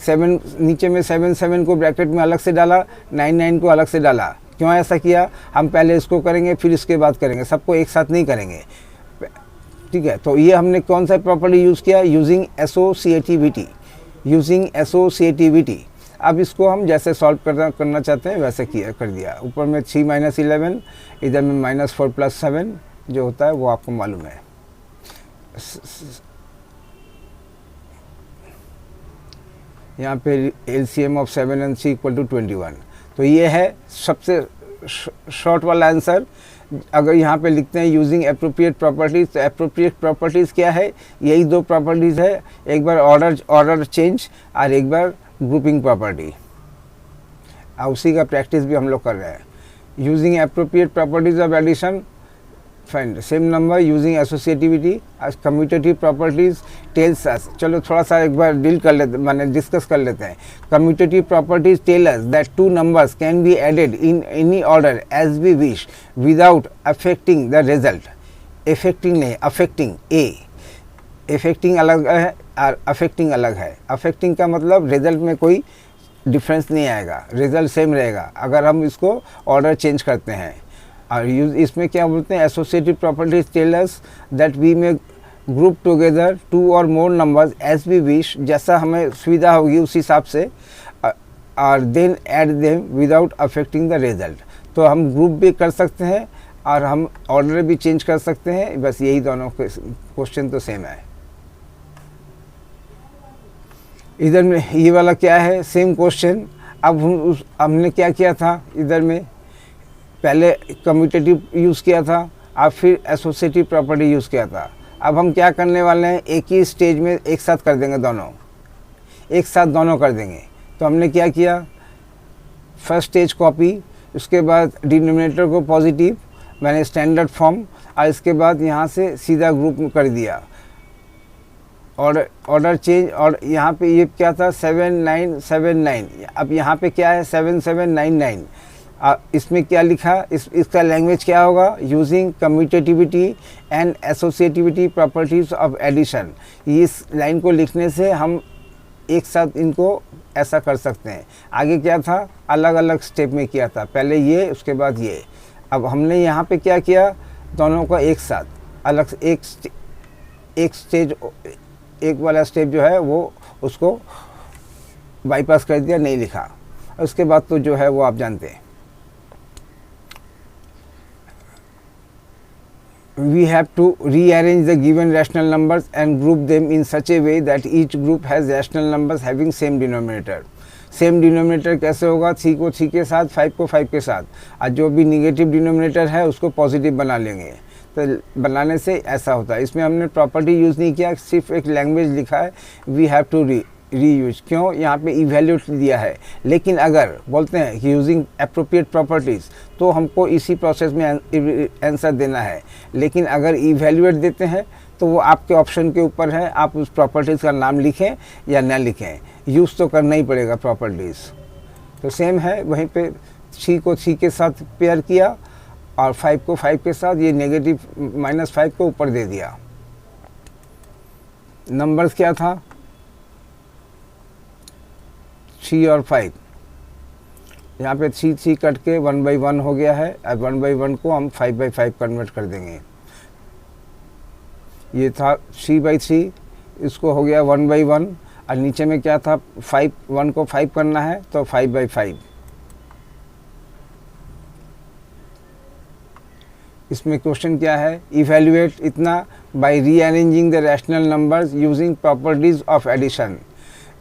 7 नीचे में 7 को ब्रैकेट में अलग से डाला, 9 को अलग से डाला। क्यों ऐसा किया, हम पहले इसको करेंगे फिर इसके बाद करेंगे, सबको एक साथ नहीं करेंगे, ठीक है। तो ये हमने कौन सा प्रॉपर्टी यूज़ किया, यूजिंग एसोसिएटिविटी। अब इसको हम जैसे सॉल्व करना चाहते हैं वैसे कर दिया। ऊपर में 3 - 11, इधर में -4 + 7 जो होता है वो आपको मालूम है। यहाँ पे LCM ऑफ 7 and 3 = 21। तो ये है सबसे शॉर्ट वाला आंसर। अगर यहाँ पे लिखते हैं यूजिंग एप्रोप्रिएट प्रॉपर्टीज़, तो एप्रोप्रिएट प्रॉपर्टीज़ क्या है, यही 2 प्रॉपर्टीज़ है, एक बार ऑर्डर चेंज और एक बार ग्रुपिंग प्रॉपर्टी। उसी का प्रैक्टिस भी हम लोग कर रहे हैं। Using appropriate properties of addition, find same number using associativity as commutative properties tells us. चलो थोड़ा सा एक बार डिस्कस कर लेते हैं। Commutative properties tell us that 2 numbers can be added in any order as we wish without affecting the result. Affecting नहीं, affecting. Affecting अलग है और अफेक्टिंग अलग है। अफेक्टिंग का मतलब रिजल्ट में कोई डिफरेंस नहीं आएगा, रिजल्ट सेम रहेगा अगर हम इसको ऑर्डर चेंज करते हैं। और इसमें क्या बोलते हैं, associative properties tell us that we may group together 2 or more numbers as we wish, जैसा हमें सुविधा होगी उस हिसाब से, और then add them without affecting the result. तो हम ग्रुप भी कर सकते हैं और हम ऑर्डर भी चेंज कर सकते हैं, बस यही दोनों क्वेश्चन तो सेम है। इधर में ये वाला क्या है, सेम क्वेश्चन। अब हमने क्या किया था, इधर में पहले कम्यूटेटिव यूज़ किया था और फिर एसोसिएटिव प्रॉपर्टी यूज़ किया था। अब हम क्या करने वाले हैं, एक ही स्टेज में एक साथ कर देंगे, एक साथ दोनों कर देंगे। तो हमने क्या किया, फर्स्ट स्टेज कॉपी, उसके बाद डिनोमिनेटर को पॉजिटिव, मैंने स्टैंडर्ड फॉर्म, और इसके बाद यहाँ से सीधा ग्रुप में कर दिया, ऑर्डर चेंज। और यहाँ पे ये क्या था, 7979, अब यहाँ पे क्या है 7799। इसमें क्या लिखा, इसका लैंग्वेज क्या होगा, using commutativity and associativity properties of addition. इस लाइन को लिखने से हम एक साथ इनको ऐसा कर सकते हैं। आगे क्या था, अलग अलग स्टेप में किया था, पहले ये उसके बाद ये। अब हमने यहाँ पे क्या किया, दोनों को एक साथ अलग एक स्टेज, एक वाला स्टेप जो है वो उसको बाईपास कर दिया, नहीं लिखा। उसके बाद तो जो है वो आप जानते हैं। We have to rearrange the given rational numbers and group them in such a way that each group has rational numbers having same denominator. Same denominator कैसे होगा, 3 को 3 के साथ, 5 को 5 के साथ, और जो भी निगेटिव डिनोमिनेटर है उसको पॉजिटिव बना लेंगे। तो बनाने से ऐसा होता है। इसमें हमने प्रॉपर्टी यूज़ नहीं किया, सिर्फ एक लैंग्वेज लिखा है, वी हैव टू रीयूज। क्यों, यहाँ पे इवैल्यूएट दिया है। लेकिन अगर बोलते हैं कि यूजिंग एप्रोप्रिएट प्रॉपर्टीज़, तो हमको इसी प्रोसेस में आंसर देना है। लेकिन अगर इवैल्यूएट देते हैं तो वो आपके ऑप्शन के ऊपर है, आप उस प्रॉपर्टीज़ का नाम लिखें या ना लिखें, यूज़ तो करना ही पड़ेगा प्रॉपर्टीज़। तो सेम है, वहीं पे 3 को 3 के साथ पेयर किया और 5 को 5 के साथ, ये नेगेटिव -5 को ऊपर दे दिया। नंबर्स क्या था 3 और 5, यहाँ पे 3 कट के 1/1 हो गया है। अब 1/1 को हम 5/5 कन्वर्ट कर देंगे। ये था 3/3, इसको हो गया 1/1 और नीचे में क्या था 1 को 5 करना है तो 5/5। इसमें क्वेश्चन क्या है, इवेल्युएट इतना by rearranging the rational numbers using properties of addition.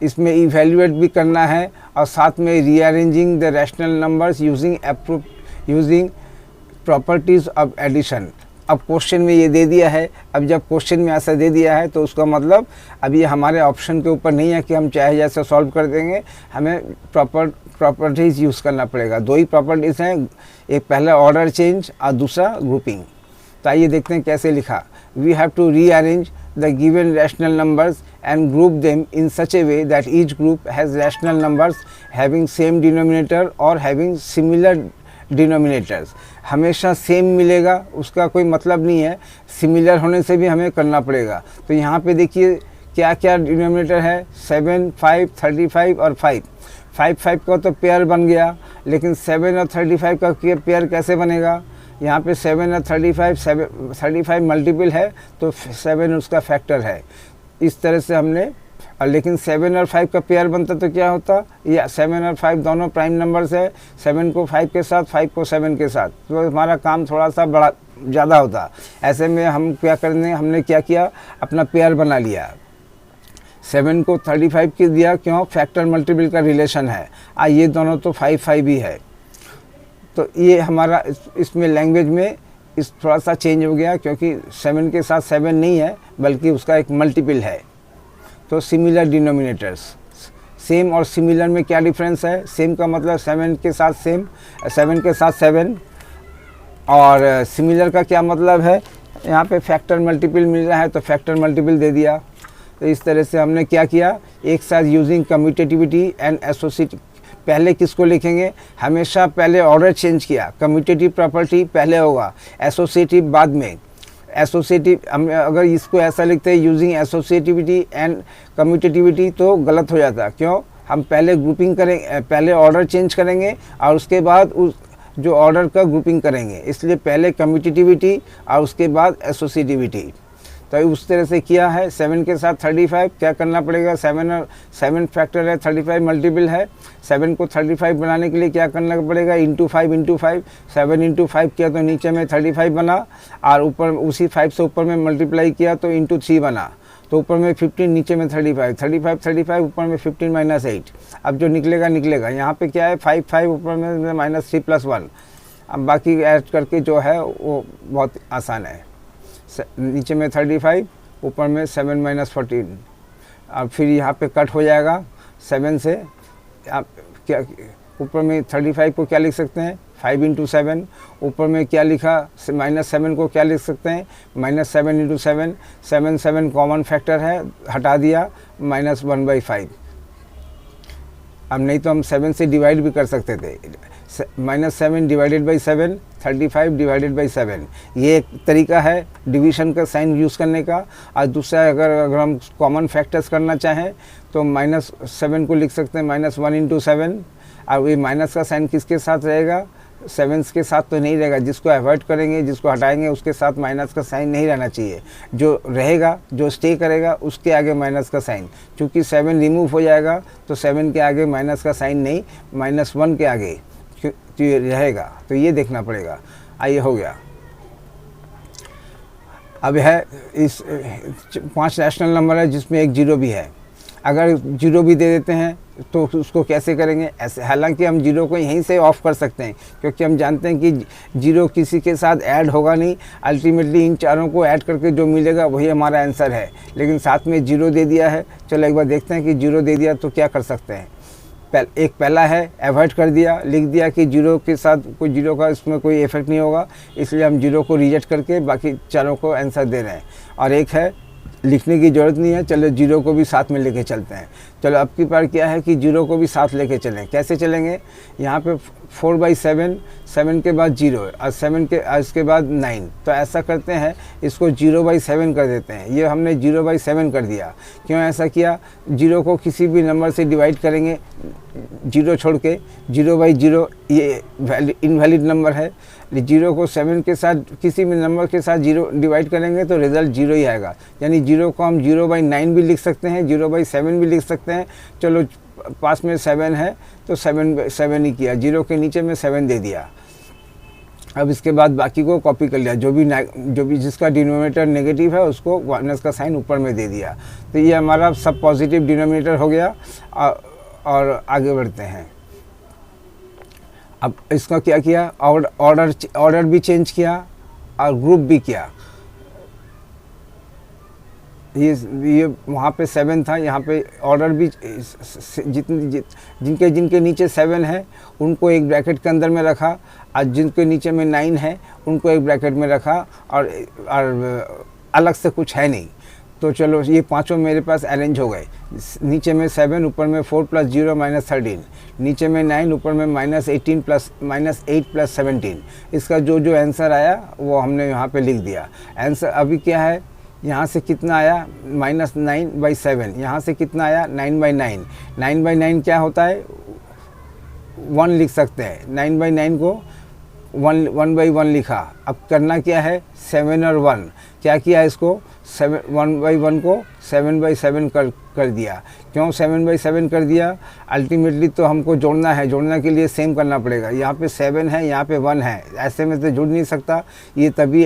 इसमें इवेल्युएट भी करना है और साथ में rearranging the rational numbers using properties of addition. अब क्वेश्चन में ये दे दिया है, अब जब क्वेश्चन में ऐसा दे दिया है तो उसका मतलब अब ये हमारे ऑप्शन के ऊपर नहीं है कि हम चाहे जैसे सॉल्व कर देंगे, हमें प्रॉपर्टीज़ यूज़ करना पड़ेगा। 2 ही प्रॉपर्टीज़ हैं, एक पहला ऑर्डर चेंज और दूसरा ग्रुपिंग। तो आइए देखते हैं कैसे लिखा। We have to rearrange the given rational numbers and group them in such a way that each group has rational numbers having same denominator और हैविंग सिमिलर डिनोमिनेटर्स। हमेशा सेम मिलेगा उसका कोई मतलब नहीं है, सिमिलर होने से भी हमें करना पड़ेगा। तो यहाँ पे देखिए क्या क्या डिनोमिनेटर है, 7, 5, 35 और 5। 5 का तो पेयर बन गया, लेकिन 7 और 35 का पेयर कैसे बनेगा। यहाँ पे 7 और 35 मल्टीपल है तो 7 उसका फैक्टर है। इस तरह से हमने, और लेकिन 7 और 5 का पेयर बनता तो क्या होता, ये 7 और 5 दोनों प्राइम नंबर्स है, 7 को 5 के साथ, 5 को 7 के साथ, तो हमारा काम थोड़ा सा बड़ा ज़्यादा होता। ऐसे में हम क्या करने, हमने क्या किया, अपना पेयर बना लिया। 7 को 35 के दिया, क्यों, फैक्टर मल्टीपल का रिलेशन है, ये दोनों तो 5 ही है। तो ये हमारा इसमें लैंग्वेज में इस थोड़ा सा चेंज हो गया, क्योंकि 7 के साथ 7 नहीं है बल्कि उसका एक मल्टीपल है। तो सिमिलर डिनोमिनेटर्स, सेम और सिमिलर में क्या डिफरेंस है, सेम का मतलब 7 के साथ सेम, 7 के साथ 7, और सिमिलर का क्या मतलब है, यहाँ पे फैक्टर मल्टीपल मिल रहा है तो फैक्टर मल्टीपल दे दिया। तो इस तरह से हमने क्या किया, एक साथ यूजिंग कम्यूटेटिविटी एंड एसोसिएटिव। पहले किसको लिखेंगे, हमेशा पहले ऑर्डर चेंज किया, कम्यूटेटिव प्रॉपर्टी पहले होगा, एसोसिएटिव बाद में। एसोसिएटिव हम अगर इसको ऐसा लिखते हैं यूजिंग एसोसिएटिविटी एंड कम्यूटेटिविटी तो गलत हो जाता। क्यों, हम पहले ग्रुपिंग करेंगे, पहले ऑर्डर चेंज करेंगे और उसके बाद उस जो ऑर्डर का ग्रुपिंग करेंगे, इसलिए पहले कम्यूटेटिविटी और उसके बाद एसोसिएटिविटी। तो उस तरह से किया है। 7 के साथ 35 क्या करना पड़ेगा, 7 फैक्टर है, 35 मल्टीपल है। 7 को 35 बनाने के लिए क्या करना पड़ेगा, इंटू 5 7 इंटू 5 किया तो नीचे में 35 बना, और ऊपर उसी 5 से ऊपर में मल्टीप्लाई किया तो इंटू 3 बना, तो ऊपर में 15 नीचे में 35 ऊपर में 15 -8। अब जो निकलेगा यहाँ पे क्या है 5 ऊपर में -3 + 1। अब बाकी ऐड करके जो है वो बहुत आसान है। नीचे में 35 ऊपर में 7 - 14। अब फिर यहाँ पे कट हो जाएगा 7 से। आप क्या ऊपर में 35 को क्या लिख सकते हैं, 5 × 7। ऊपर में क्या लिखा, -7 को क्या लिख सकते हैं, -7 × 7। 7 कॉमन फैक्टर है, हटा दिया, -1/5। अब नहीं तो हम 7 से डिवाइड भी कर सकते थे, -7 डिवाइडेड बाई 7, 35 डिवाइडेड बाई 7। ये एक तरीका है डिवीज़न का साइन यूज़ करने का। और दूसरा अगर हम कॉमन फैक्टर्स करना चाहें तो -7 को लिख सकते हैं -1 × 7। और ये माइनस का साइन किसके साथ रहेगा, 7 के साथ तो नहीं रहेगा। जिसको अवॉइड करेंगे, जिसको हटाएंगे, उसके साथ माइनस का साइन नहीं रहना चाहिए। जो रहेगा, जो स्टे करेगा, उसके आगे माइनस का साइन। चूँकि 7 रिमूव हो जाएगा तो 7 के आगे माइनस का साइन नहीं, -1 के आगे तो ये रहेगा। तो ये देखना पड़ेगा। आइए, हो गया। अब है इस 5 रैशनल नंबर है जिसमें एक 0 भी है। अगर 0 भी दे देते हैं तो उसको कैसे करेंगे ऐसे। हालांकि हम 0 को यहीं से ऑफ कर सकते हैं, क्योंकि हम जानते हैं कि 0 किसी के साथ ऐड होगा नहीं। अल्टीमेटली इन चारों को ऐड करके जो मिलेगा वही हमारा आंसर है। लेकिन साथ में 0 दे दिया है। चलो एक बार देखते हैं कि 0 दे दिया तो क्या कर सकते हैं। एक पहला है अवॉइड कर दिया, लिख दिया कि जीरो के साथ कोई जीरो का इसमें कोई इफेक्ट नहीं होगा, इसलिए हम जीरो को रिजेक्ट करके बाकी चारों को आंसर दे रहे हैं। और एक है लिखने की ज़रूरत नहीं है, चलो जीरो को भी साथ में लेके चलते हैं। चलो अब की बार क्या है कि जीरो को भी साथ लेके चलें। कैसे चलेंगे, यहाँ पे 4/7, 7 के बाद जीरो और 7 के इसके बाद 9, तो ऐसा करते हैं इसको 0/7 कर देते हैं। ये हमने 0/7 कर दिया। क्यों ऐसा किया, जीरो को किसी भी नंबर से डिवाइड करेंगे, जीरो छोड़ के 0/0 ये इनवैलिड नंबर है। जीरो को 7 के साथ किसी भी नंबर के साथ जीरो डिवाइड करेंगे तो रिज़ल्ट जीरो ही आएगा। यानी जीरो को हम 0/9 भी लिख सकते हैं, 0/7 भी लिख सकते हैं। चलो पास में 7 है तो 7 ही किया, जीरो के नीचे में 7 दे दिया। अब इसके बाद बाकी को कॉपी कर लिया, जो भी जिसका डिनोमिनेटर नेगेटिव है उसको माइनस का साइन ऊपर में दे दिया। तो ये हमारा सब पॉजिटिव डिनोमिनेटर हो गया। और आगे बढ़ते हैं। अब इसका क्या किया, ऑर्डर भी चेंज किया और ग्रुप भी किया। ये वहाँ पे 7 था, यहाँ पे ऑर्डर भी जिनके नीचे 7 है उनको एक ब्रैकेट के अंदर में रखा, और जिनके नीचे में 9 है उनको एक ब्रैकेट में रखा, और अलग से कुछ है नहीं। तो चलो ये पांचों मेरे पास अरेंज हो गए। नीचे में 7, ऊपर में 4 + 0 -13, नीचे में 9, ऊपर में -8 + 17। इसका जो आंसर आया वो हमने यहाँ पे लिख दिया। आंसर अभी क्या है, यहाँ से कितना आया -9/7, यहाँ से कितना आया 9/9। 9/9 क्या होता है, 1 लिख सकते हैं। 9/9 को 1/1 लिखा। अब करना क्या है, 7 और 1 क्या किया, इसको 1/1 को 7/7 कर दिया। क्यों 7/7 कर दिया, अल्टीमेटली तो हमको जोड़ना है, जोड़ने के लिए सेम करना पड़ेगा। यहाँ पे 7 है, यहाँ पे 1 है, ऐसे में तो जुड़ नहीं सकता। ये तभी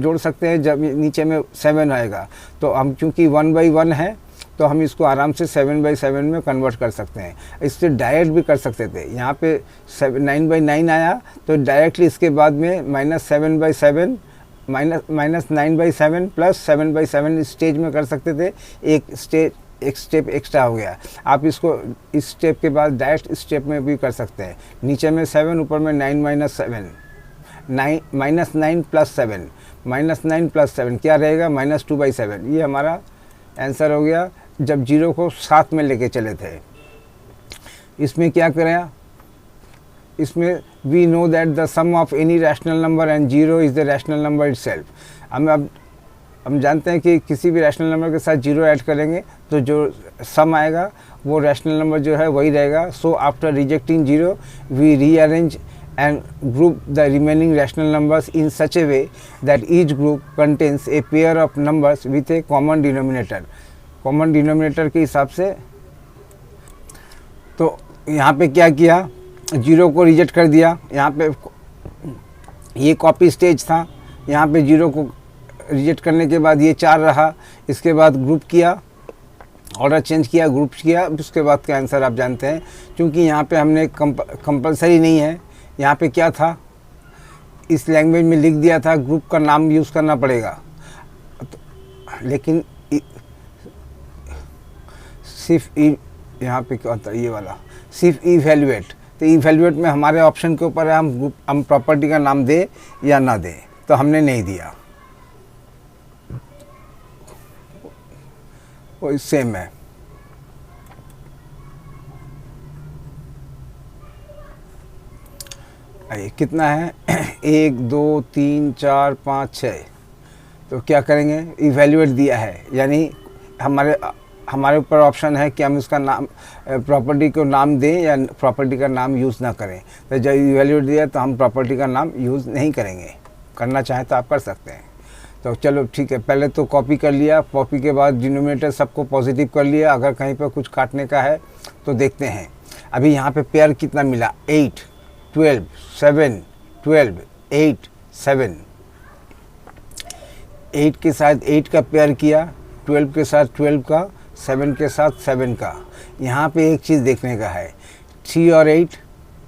जोड़ सकते हैं जब नीचे में 7 आएगा। तो हम चूँकि 1/1 है तो हम इसको आराम से 7/7 में कन्वर्ट कर सकते हैं। इससे डायरेक्ट भी कर सकते थे। यहाँ पे 9/9 आया तो डायरेक्टली इसके बाद में -7/7 -9/7 + 7/7 स्टेज में कर सकते थे। एक स्टेप एक्स्ट्रा हो गया। आप इसको इस स्टेप के बाद डायरेक्ट स्टेप में भी कर सकते हैं। नीचे में 7, ऊपर में 9 - 7, -9 + 7, -9 + 7 क्या रहेगा, -2/7। ये हमारा आंसर हो गया जब जीरो को साथ में लेके चले थे। इसमें क्या करें, इसमें we know that the sum of any rational number and zero is the rational number itself. हम जानते हैं कि किसी भी रैशनल नंबर के साथ जीरो ऐड करेंगे तो जो सम आएगा वो रैशनल नंबर जो है वही रहेगा। So after rejecting zero we rearrange and group the remaining rational numbers in such a way that each group contains a pair of numbers with a common denominator। common denominator के हिसाब से तो यहाँ पे क्या किया, जीरो को reject कर दिया। यहाँ पे ये कॉपी स्टेज था, यहाँ पे जीरो को रिजेक्ट करने के बाद ये 4 रहा। इसके बाद ग्रुप किया, ऑर्डर चेंज किया, ग्रुप किया। उसके बाद का आंसर आप जानते हैं। क्योंकि यहाँ पे हमने कंपलसरी नहीं है, यहाँ पे क्या था, इस लैंग्वेज में लिख दिया था ग्रुप का नाम यूज़ करना पड़ेगा। लेकिन सिर्फ यहाँ पे क्या होता है, ये वाला सिर्फ इवैल्यूएट। तो इवैल्यूएट में हमारे ऑप्शन के ऊपर है, हम प्रॉपर्टी का नाम दे या ना दे। तो हमने नहीं दिया, वो सेम है। कितना है 1 2 3 4 5 6। तो क्या करेंगे, इवैल्यूएट दिया है, यानी हमारे ऊपर ऑप्शन है कि हम इसका नाम प्रॉपर्टी को नाम दें या प्रॉपर्टी का नाम यूज़ ना करें। तो जब इवैल्यूएट दिया तो हम प्रॉपर्टी का नाम यूज़ नहीं करेंगे। करना चाहें तो आप कर सकते हैं। तो चलो ठीक है, पहले तो कॉपी कर लिया, कॉपी के बाद डिनोमिनेटर सबको पॉजिटिव कर लिया। अगर कहीं पर कुछ काटने का है तो देखते हैं। अभी यहाँ पे पेयर कितना मिला, 8 12 7 12 8 7। 8 के साथ 8 का पेयर किया, 12 के साथ 12 का, 7 के साथ 7 का। यहाँ पे एक चीज़ देखने का है, 3 और 8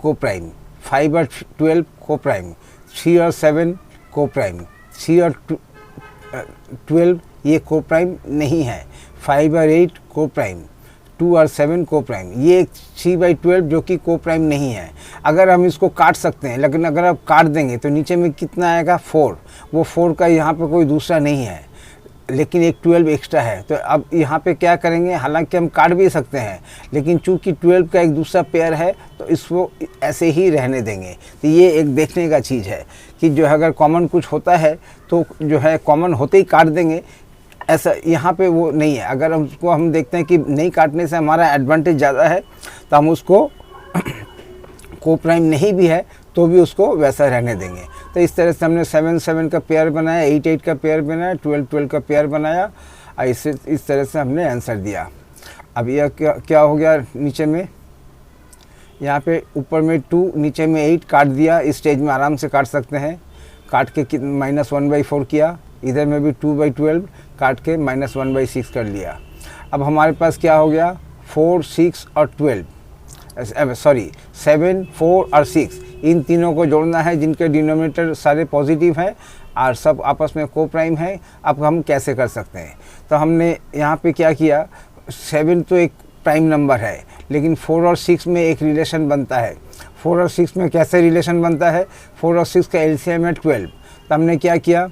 को प्राइम, 5 और 12 को प्राइम, 3 और 7 को प्राइम, 3 और 12 ये को प्राइम नहीं है, 5 और 8 को प्राइम, 2 और 7 को प्राइम। ये एक 3/12 जो कि को प्राइम नहीं है। अगर हम इसको काट सकते हैं, लेकिन अगर आप काट देंगे तो नीचे में कितना आएगा 4। वो 4 का यहाँ पे कोई दूसरा नहीं है, लेकिन एक 12 एक्स्ट्रा है। तो अब यहाँ पे क्या करेंगे, हालांकि हम काट भी सकते हैं, लेकिन चूंकि 12 का एक दूसरा पेयर है तो इसको ऐसे ही रहने देंगे। तो ये एक देखने का चीज़ है कि जो है अगर कॉमन कुछ होता है तो जो है कॉमन होते ही काट देंगे, ऐसा यहाँ पे वो नहीं है। अगर उसको हम देखते हैं कि नहीं काटने से हमारा एडवांटेज ज़्यादा है तो हम उसको को प्राइम नहीं भी है तो भी उसको वैसा रहने देंगे। तो इस तरह से हमने 7-7 का पेयर बनाया, 8-8 का पेयर बनाया, 12-12 का पेयर बनाया, और इस तरह से हमने आंसर दिया। अब यह क्या हो गया, नीचे में यहाँ पे ऊपर में 2 नीचे में 8 काट दिया। इस स्टेज में आराम से काट सकते हैं, काट के -1/4 किया। इधर में भी 2/12 काट के -1/6 कर लिया। अब हमारे पास क्या हो गया, 4, 6 और 12, सॉरी 7, 4 और 6, इन तीनों को जोड़ना है जिनके डिनोमिनेटर सारे पॉजिटिव हैं और सब आपस में को प्राइम है। अब हम कैसे कर सकते हैं, तो हमने यहाँ पे क्या किया, 7 तो एक प्राइम नंबर है, लेकिन 4 और 6 में एक रिलेशन बनता है। 4 और 6 में कैसे रिलेशन बनता है, 4 और 6 का एलसीएम है 12। तो हमने क्या किया,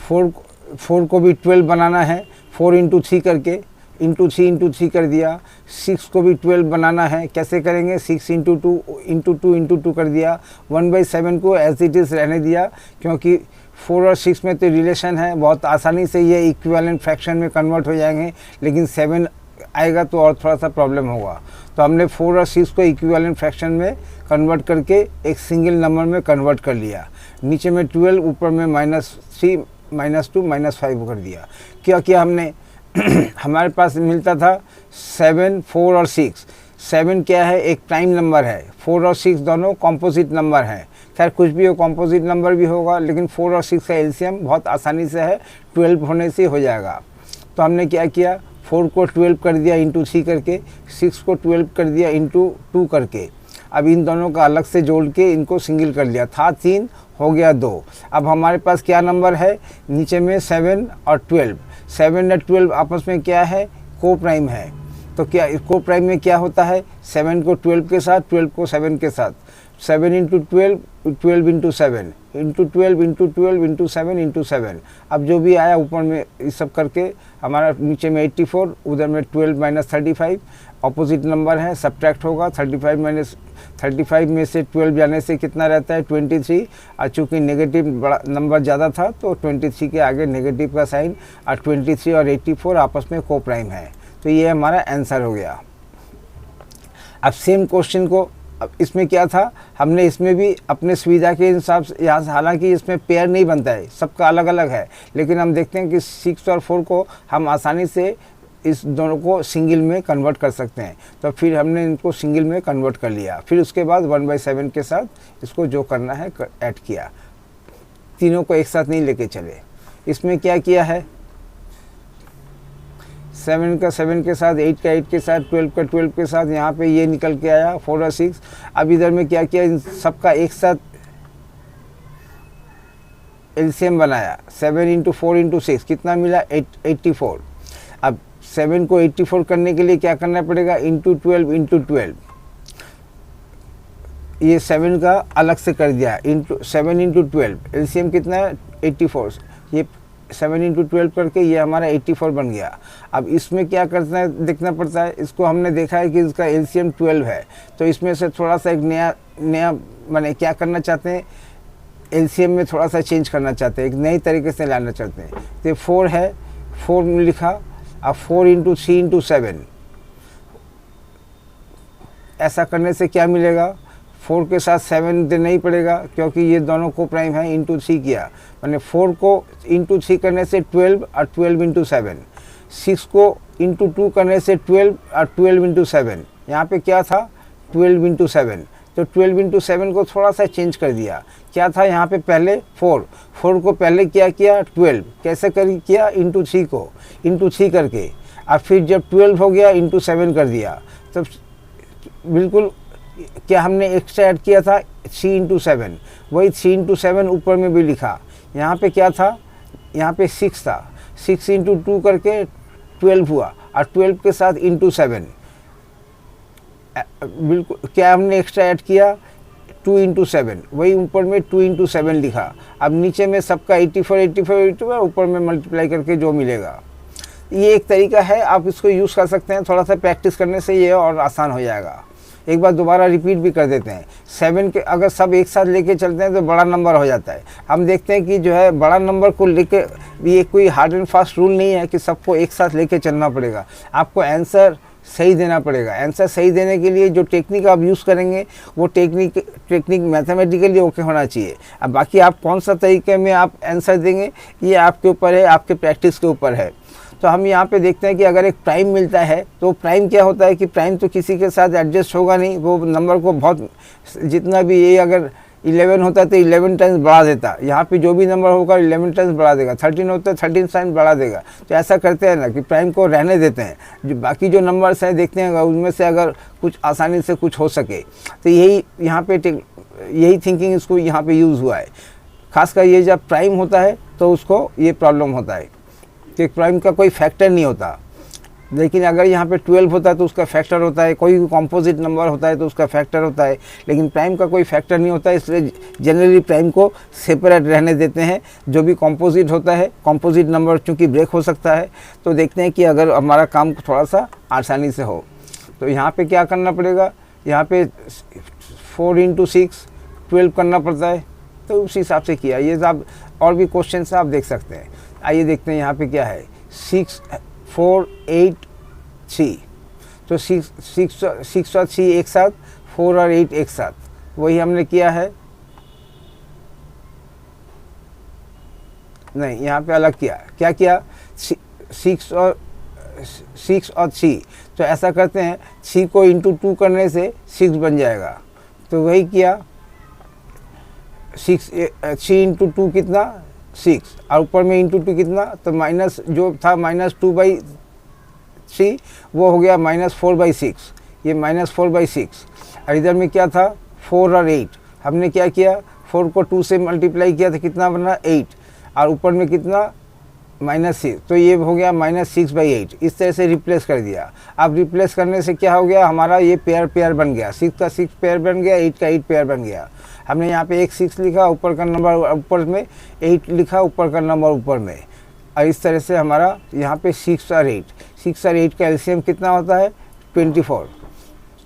4 को भी 12 बनाना है, 4 × 3 करके, इंटू 3 कर दिया। 6 को भी 12 बनाना है, कैसे करेंगे, 6 × 2 कर दिया। 1/7 को एज इट इज़ रहने दिया, क्योंकि 4 और 6 में तो रिलेशन है, बहुत आसानी से ये इक्विवेलेंट फ्रैक्शन में कन्वर्ट हो जाएंगे। लेकिन 7 आएगा तो और थोड़ा सा प्रॉब्लम होगा। तो हमने 4 और 6 को इक्विवेलेंट फ्रैक्शन में कन्वर्ट करके एक सिंगल नंबर में कन्वर्ट कर लिया। नीचे में 12, ऊपर में -3, -2, -5 कर दिया। क्या किया हमने हमारे पास मिलता था 7, 4 और 6। 7 क्या है, एक प्राइम नंबर है। 4 और 6 दोनों कॉम्पोजिट नंबर हैं। खैर कुछ भी हो, कॉम्पोजिट नंबर भी होगा, लेकिन 4 और 6 का एलसीएम बहुत आसानी से है, 12 होने से हो जाएगा। तो हमने क्या किया, 4 को 12 कर दिया इंटू 3 करके, 6 को 12 कर दिया इंटू 2 करके। अब इन दोनों का अलग से जोड़ के इनको सिंगल कर लिया, था 3 हो गया 2। अब हमारे पास क्या नंबर है, नीचे में 7 और 12। 7 और 12 आपस में क्या है, को प्राइम है। तो क्या को प्राइम में क्या होता है, 7 को 12 के साथ, 12 को 7 के साथ, 7 × 12, 12 × 7, इंटू 12 इंटू 12 इंटू 7 इंटू 7। अब जो भी आया ऊपर में ये सब करके हमारा नीचे में 84, उधर में 12 - 35, अपोजिट नंबर है, सब्ट्रैक्ट होगा। 35 में से 12 जाने से कितना रहता है, 23। और चूँकि नेगेटिव बड़ा नंबर ज़्यादा था तो 23 के आगे नेगेटिव का साइन, और 23 और 84 आपस में को प्राइम है। तो ये हमारा आंसर हो गया। अब सेम क्वेश्चन को, अब इसमें क्या था, हमने इसमें भी अपने सुविधा के हिसाब से, यहाँ हालांकि इसमें पेयर नहीं बनता है, सबका अलग अलग है, लेकिन हम देखते हैं कि 6 और 4 को हम आसानी से इस दोनों को सिंगल में कन्वर्ट कर सकते हैं। तो फिर हमने इनको सिंगल में कन्वर्ट कर लिया। फिर उसके बाद 1/7 के साथ इसको जो करना है ऐड किया, तीनों को एक साथ नहीं लेके चले। इसमें क्या किया है, 7 का 7 के साथ, 8 का 8 के साथ, 12 का 12 के साथ, यहाँ पे ये निकल के आया 4 और 6। अब इधर में क्या किया, इन सबका एक साथ एलसीएम बनाया। 7 × 4 × 6 कितना मिला, 84। अब 7 को 84 करने के लिए क्या करना पड़ेगा, इंटू 12 इंटू 12। ये 7 का अलग से कर दिया, इंटू 7 × 12, एलसीएम कितना है 84। ये 7 × 12 करके ये हमारा 84 बन गया। अब इसमें क्या करना है, देखना पड़ता है। इसको हमने देखा है कि इसका एलसीएम 12 है, तो इसमें से थोड़ा सा एक नया माने क्या करना चाहते हैं, एलसीएम में थोड़ा सा चेंज करना चाहते हैं, एक नई तरीके से लाना चाहते हैं। तो 4 है, 4 में लिखा। अब 4 × 3 × 7, ऐसा करने से क्या मिलेगा, 4 के साथ 7 देना ही पड़ेगा, क्योंकि ये दोनों को प्राइम है। इंटू 3 किया, मैंने 4 को इंटू 3 करने से 12 और 12 इंटू 7। 6 को इंटू 2 करने से 12 और 12 इंटू 7। यहाँ पे क्या था, 12 इंटू 7। तो 12 इंटू 7 को थोड़ा सा चेंज कर दिया। क्या था यहाँ पे, पहले 4 को पहले क्या किया, 12 कैसे किया, इंटू 3 को इंटू 3 करके। और फिर जब 12 हो गया इंटू 7 कर दिया। तो बिल्कुल क्या हमने एक्स्ट्रा ऐड किया था, 3 × 7, वही 3 × 7 ऊपर में भी लिखा। यहाँ पे क्या था, यहाँ पे 6 था, 6 × 2 करके 12 हुआ और 12 के साथ इंटू 7, बिल्कुल क्या हमने एक्स्ट्रा ऐड किया 2 इंटू 7, वही ऊपर में 2 इंटू 7 लिखा। अब नीचे में सबका 84 ऊपर में मल्टीप्लाई करके जो मिलेगा, ये एक तरीका है, आप इसको यूज़ कर सकते हैं। थोड़ा सा प्रैक्टिस करने से ये और आसान हो जाएगा। एक बार दोबारा रिपीट भी कर देते हैं। 7 के अगर सब एक साथ लेके चलते हैं तो बड़ा नंबर हो जाता है। हम देखते हैं कि जो है बड़ा नंबर को लेके, ये कोई हार्ड एंड फास्ट रूल नहीं है कि सबको एक साथ लेके चलना पड़ेगा, आपको आंसर सही देना पड़ेगा। आंसर सही देने के लिए जो टेक्निक आप यूज़ करेंगे वो टेक्निक मैथमेटिकली ओके होना चाहिए। अब बाकी आप कौन सा तरीके में आप आंसर देंगे ये आपके ऊपर है, आपके प्रैक्टिस के ऊपर है। तो हम यहाँ पे देखते हैं कि अगर एक प्राइम मिलता है तो प्राइम क्या होता है कि प्राइम तो किसी के साथ एडजस्ट होगा नहीं, वो नंबर को बहुत, जितना भी ये अगर 11 होता तो 11 टाइम्स बढ़ा देता, यहाँ पे जो भी नंबर होगा 11 टाइम्स बढ़ा देगा। 13 होता है 13 टाइम्स बढ़ा देगा। तो ऐसा करते हैं ना कि प्राइम को रहने देते हैं, जो बाकी जो नंबर्स हैं देखते हैं उनमें से अगर कुछ आसानी से कुछ हो सके। तो यही यहाँ पे यही थिंकिंग इसको यहाँ पे यूज़ हुआ है। खासकर ये जब प्राइम होता है तो उसको ये प्रॉब्लम होता है कि प्राइम का कोई फैक्टर नहीं होता, लेकिन अगर यहाँ पे 12 होता है तो उसका फैक्टर होता है, कोई कंपोजिट नंबर होता है तो उसका फैक्टर होता है, लेकिन प्राइम का कोई फैक्टर नहीं होता है। इसलिए जनरली प्राइम को सेपरेट रहने देते हैं। जो भी कंपोजिट होता है, कंपोजिट नंबर चूँकि ब्रेक हो सकता है, तो देखते हैं कि अगर हमारा काम थोड़ा सा आसानी से हो तो यहाँ पे क्या करना पड़ेगा, यहाँ पे 4 इंटू 6 12 करना पड़ता है, तो उस हिसाब से किया। ये सब और भी क्वेश्चन आप देख सकते हैं। आइए देखते हैं यहाँ पे क्या है, 6 4 8 3, तो 6 और 3 एक साथ, 4 और 8 एक साथ, वही हमने किया है। नहीं, यहाँ पे अलग किया। क्या किया, 6 और 3, तो ऐसा करते हैं 6 को इंटू 2 करने से 6 बन जाएगा, तो वही किया। 3 इंटू 2 कितना 6, और ऊपर में इंटू 2 कितना, तो माइनस जो था -2/3 वो हो गया -4/6, ये -4/6। और इधर में क्या था 4 और 8, हमने क्या किया 4 को 2 से मल्टीप्लाई किया तो कितना बना 8, और ऊपर में कितना -6, तो ये हो गया -6/8। इस तरह से रिप्लेस कर दिया। अब रिप्लेस करने से क्या हो गया, हमारा ये पेयर बन गया, 6 का 6 पेयर बन गया, 8 का 8 पेयर बन गया। हमने यहाँ पे एक 6 लिखा, ऊपर का नंबर ऊपर में 8 लिखा, ऊपर का नंबर ऊपर में, और इस तरह से हमारा यहाँ पे 6 और 8 का एलसीएम कितना होता है 24।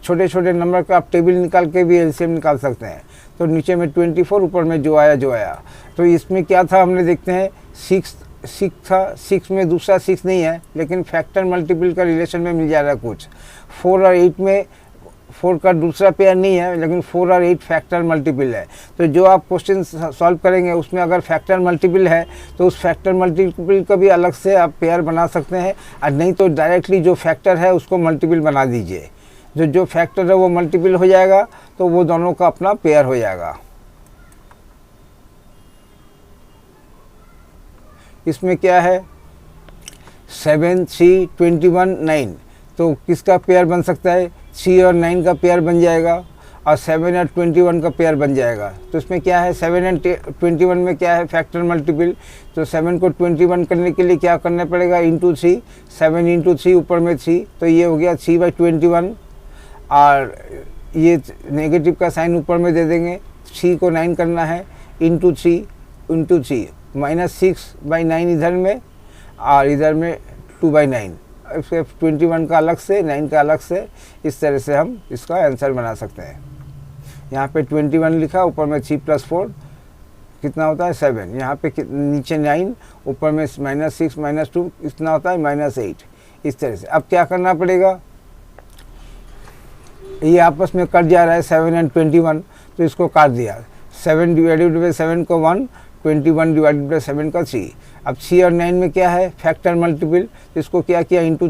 छोटे छोटे नंबर का आप टेबल निकाल के भी एलसीएम निकाल सकते हैं। तो नीचे में 24, ऊपर में जो आया। तो इसमें क्या था, हमने देखते हैं 6 था, 6 में दूसरा 6 नहीं है, लेकिन फैक्टर मल्टीपल का रिलेशन में मिल जा रहा है कुछ। 4 और 8 में 4 का दूसरा पेयर नहीं है, लेकिन 4 और 8 फैक्टर मल्टीपल है। तो जो आप क्वेश्चन सॉल्व करेंगे उसमें अगर फैक्टर मल्टीपल है तो उस फैक्टर मल्टीपल का भी अलग से आप पेयर बना सकते हैं, और नहीं तो डायरेक्टली जो फैक्टर है उसको मल्टीपल बना दीजिए। जो फैक्टर है वो मल्टीपल हो जाएगा, तो वो दोनों का अपना पेयर हो जाएगा। इसमें क्या है 7 3 21 9, तो किसका पेयर बन सकता है 3 और 9 का पेयर बन जाएगा, और 7 और 21 का पेयर बन जाएगा। तो इसमें क्या है 7 और 21 में क्या है फैक्टर मल्टीपल, तो 7 को 21 करने के लिए क्या करना पड़ेगा इंटू 3, 7 इंटू 3 ऊपर में 3, तो ये हो गया 3/21, और ये नेगेटिव का साइन ऊपर में दे देंगे। 3 को 9 करना है इंटू 3 -6/9 इधर में, और इधर में 2/9। इसके 21 का अलग से, 9 का अलग से, इस तरह से हम इसका आंसर बना सकते हैं। यहाँ पे 21 लिखा, ऊपर में 3 + 4 कितना होता है 7, यहाँ पे नीचे 9, ऊपर में -6 -2 कितना होता है -8। इस तरह से अब क्या करना पड़ेगा, ये आपस में कट जा रहा है 7 और 21, तो इसको काट दिया। 7 डिवाइडेड बाई 7 को 1, 21 डिवाइडेड बाई 7 का 3। अब 3 और 9 में क्या है फैक्टर मल्टीपल, तो इसको क्या किया इंटू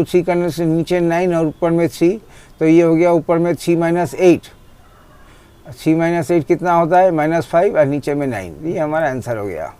3 करने से नीचे 9 और ऊपर में 3, तो ये हो गया ऊपर में 3 -8, 3 - 8 कितना होता है -5, और नीचे में 9। ये हमारा आंसर हो गया।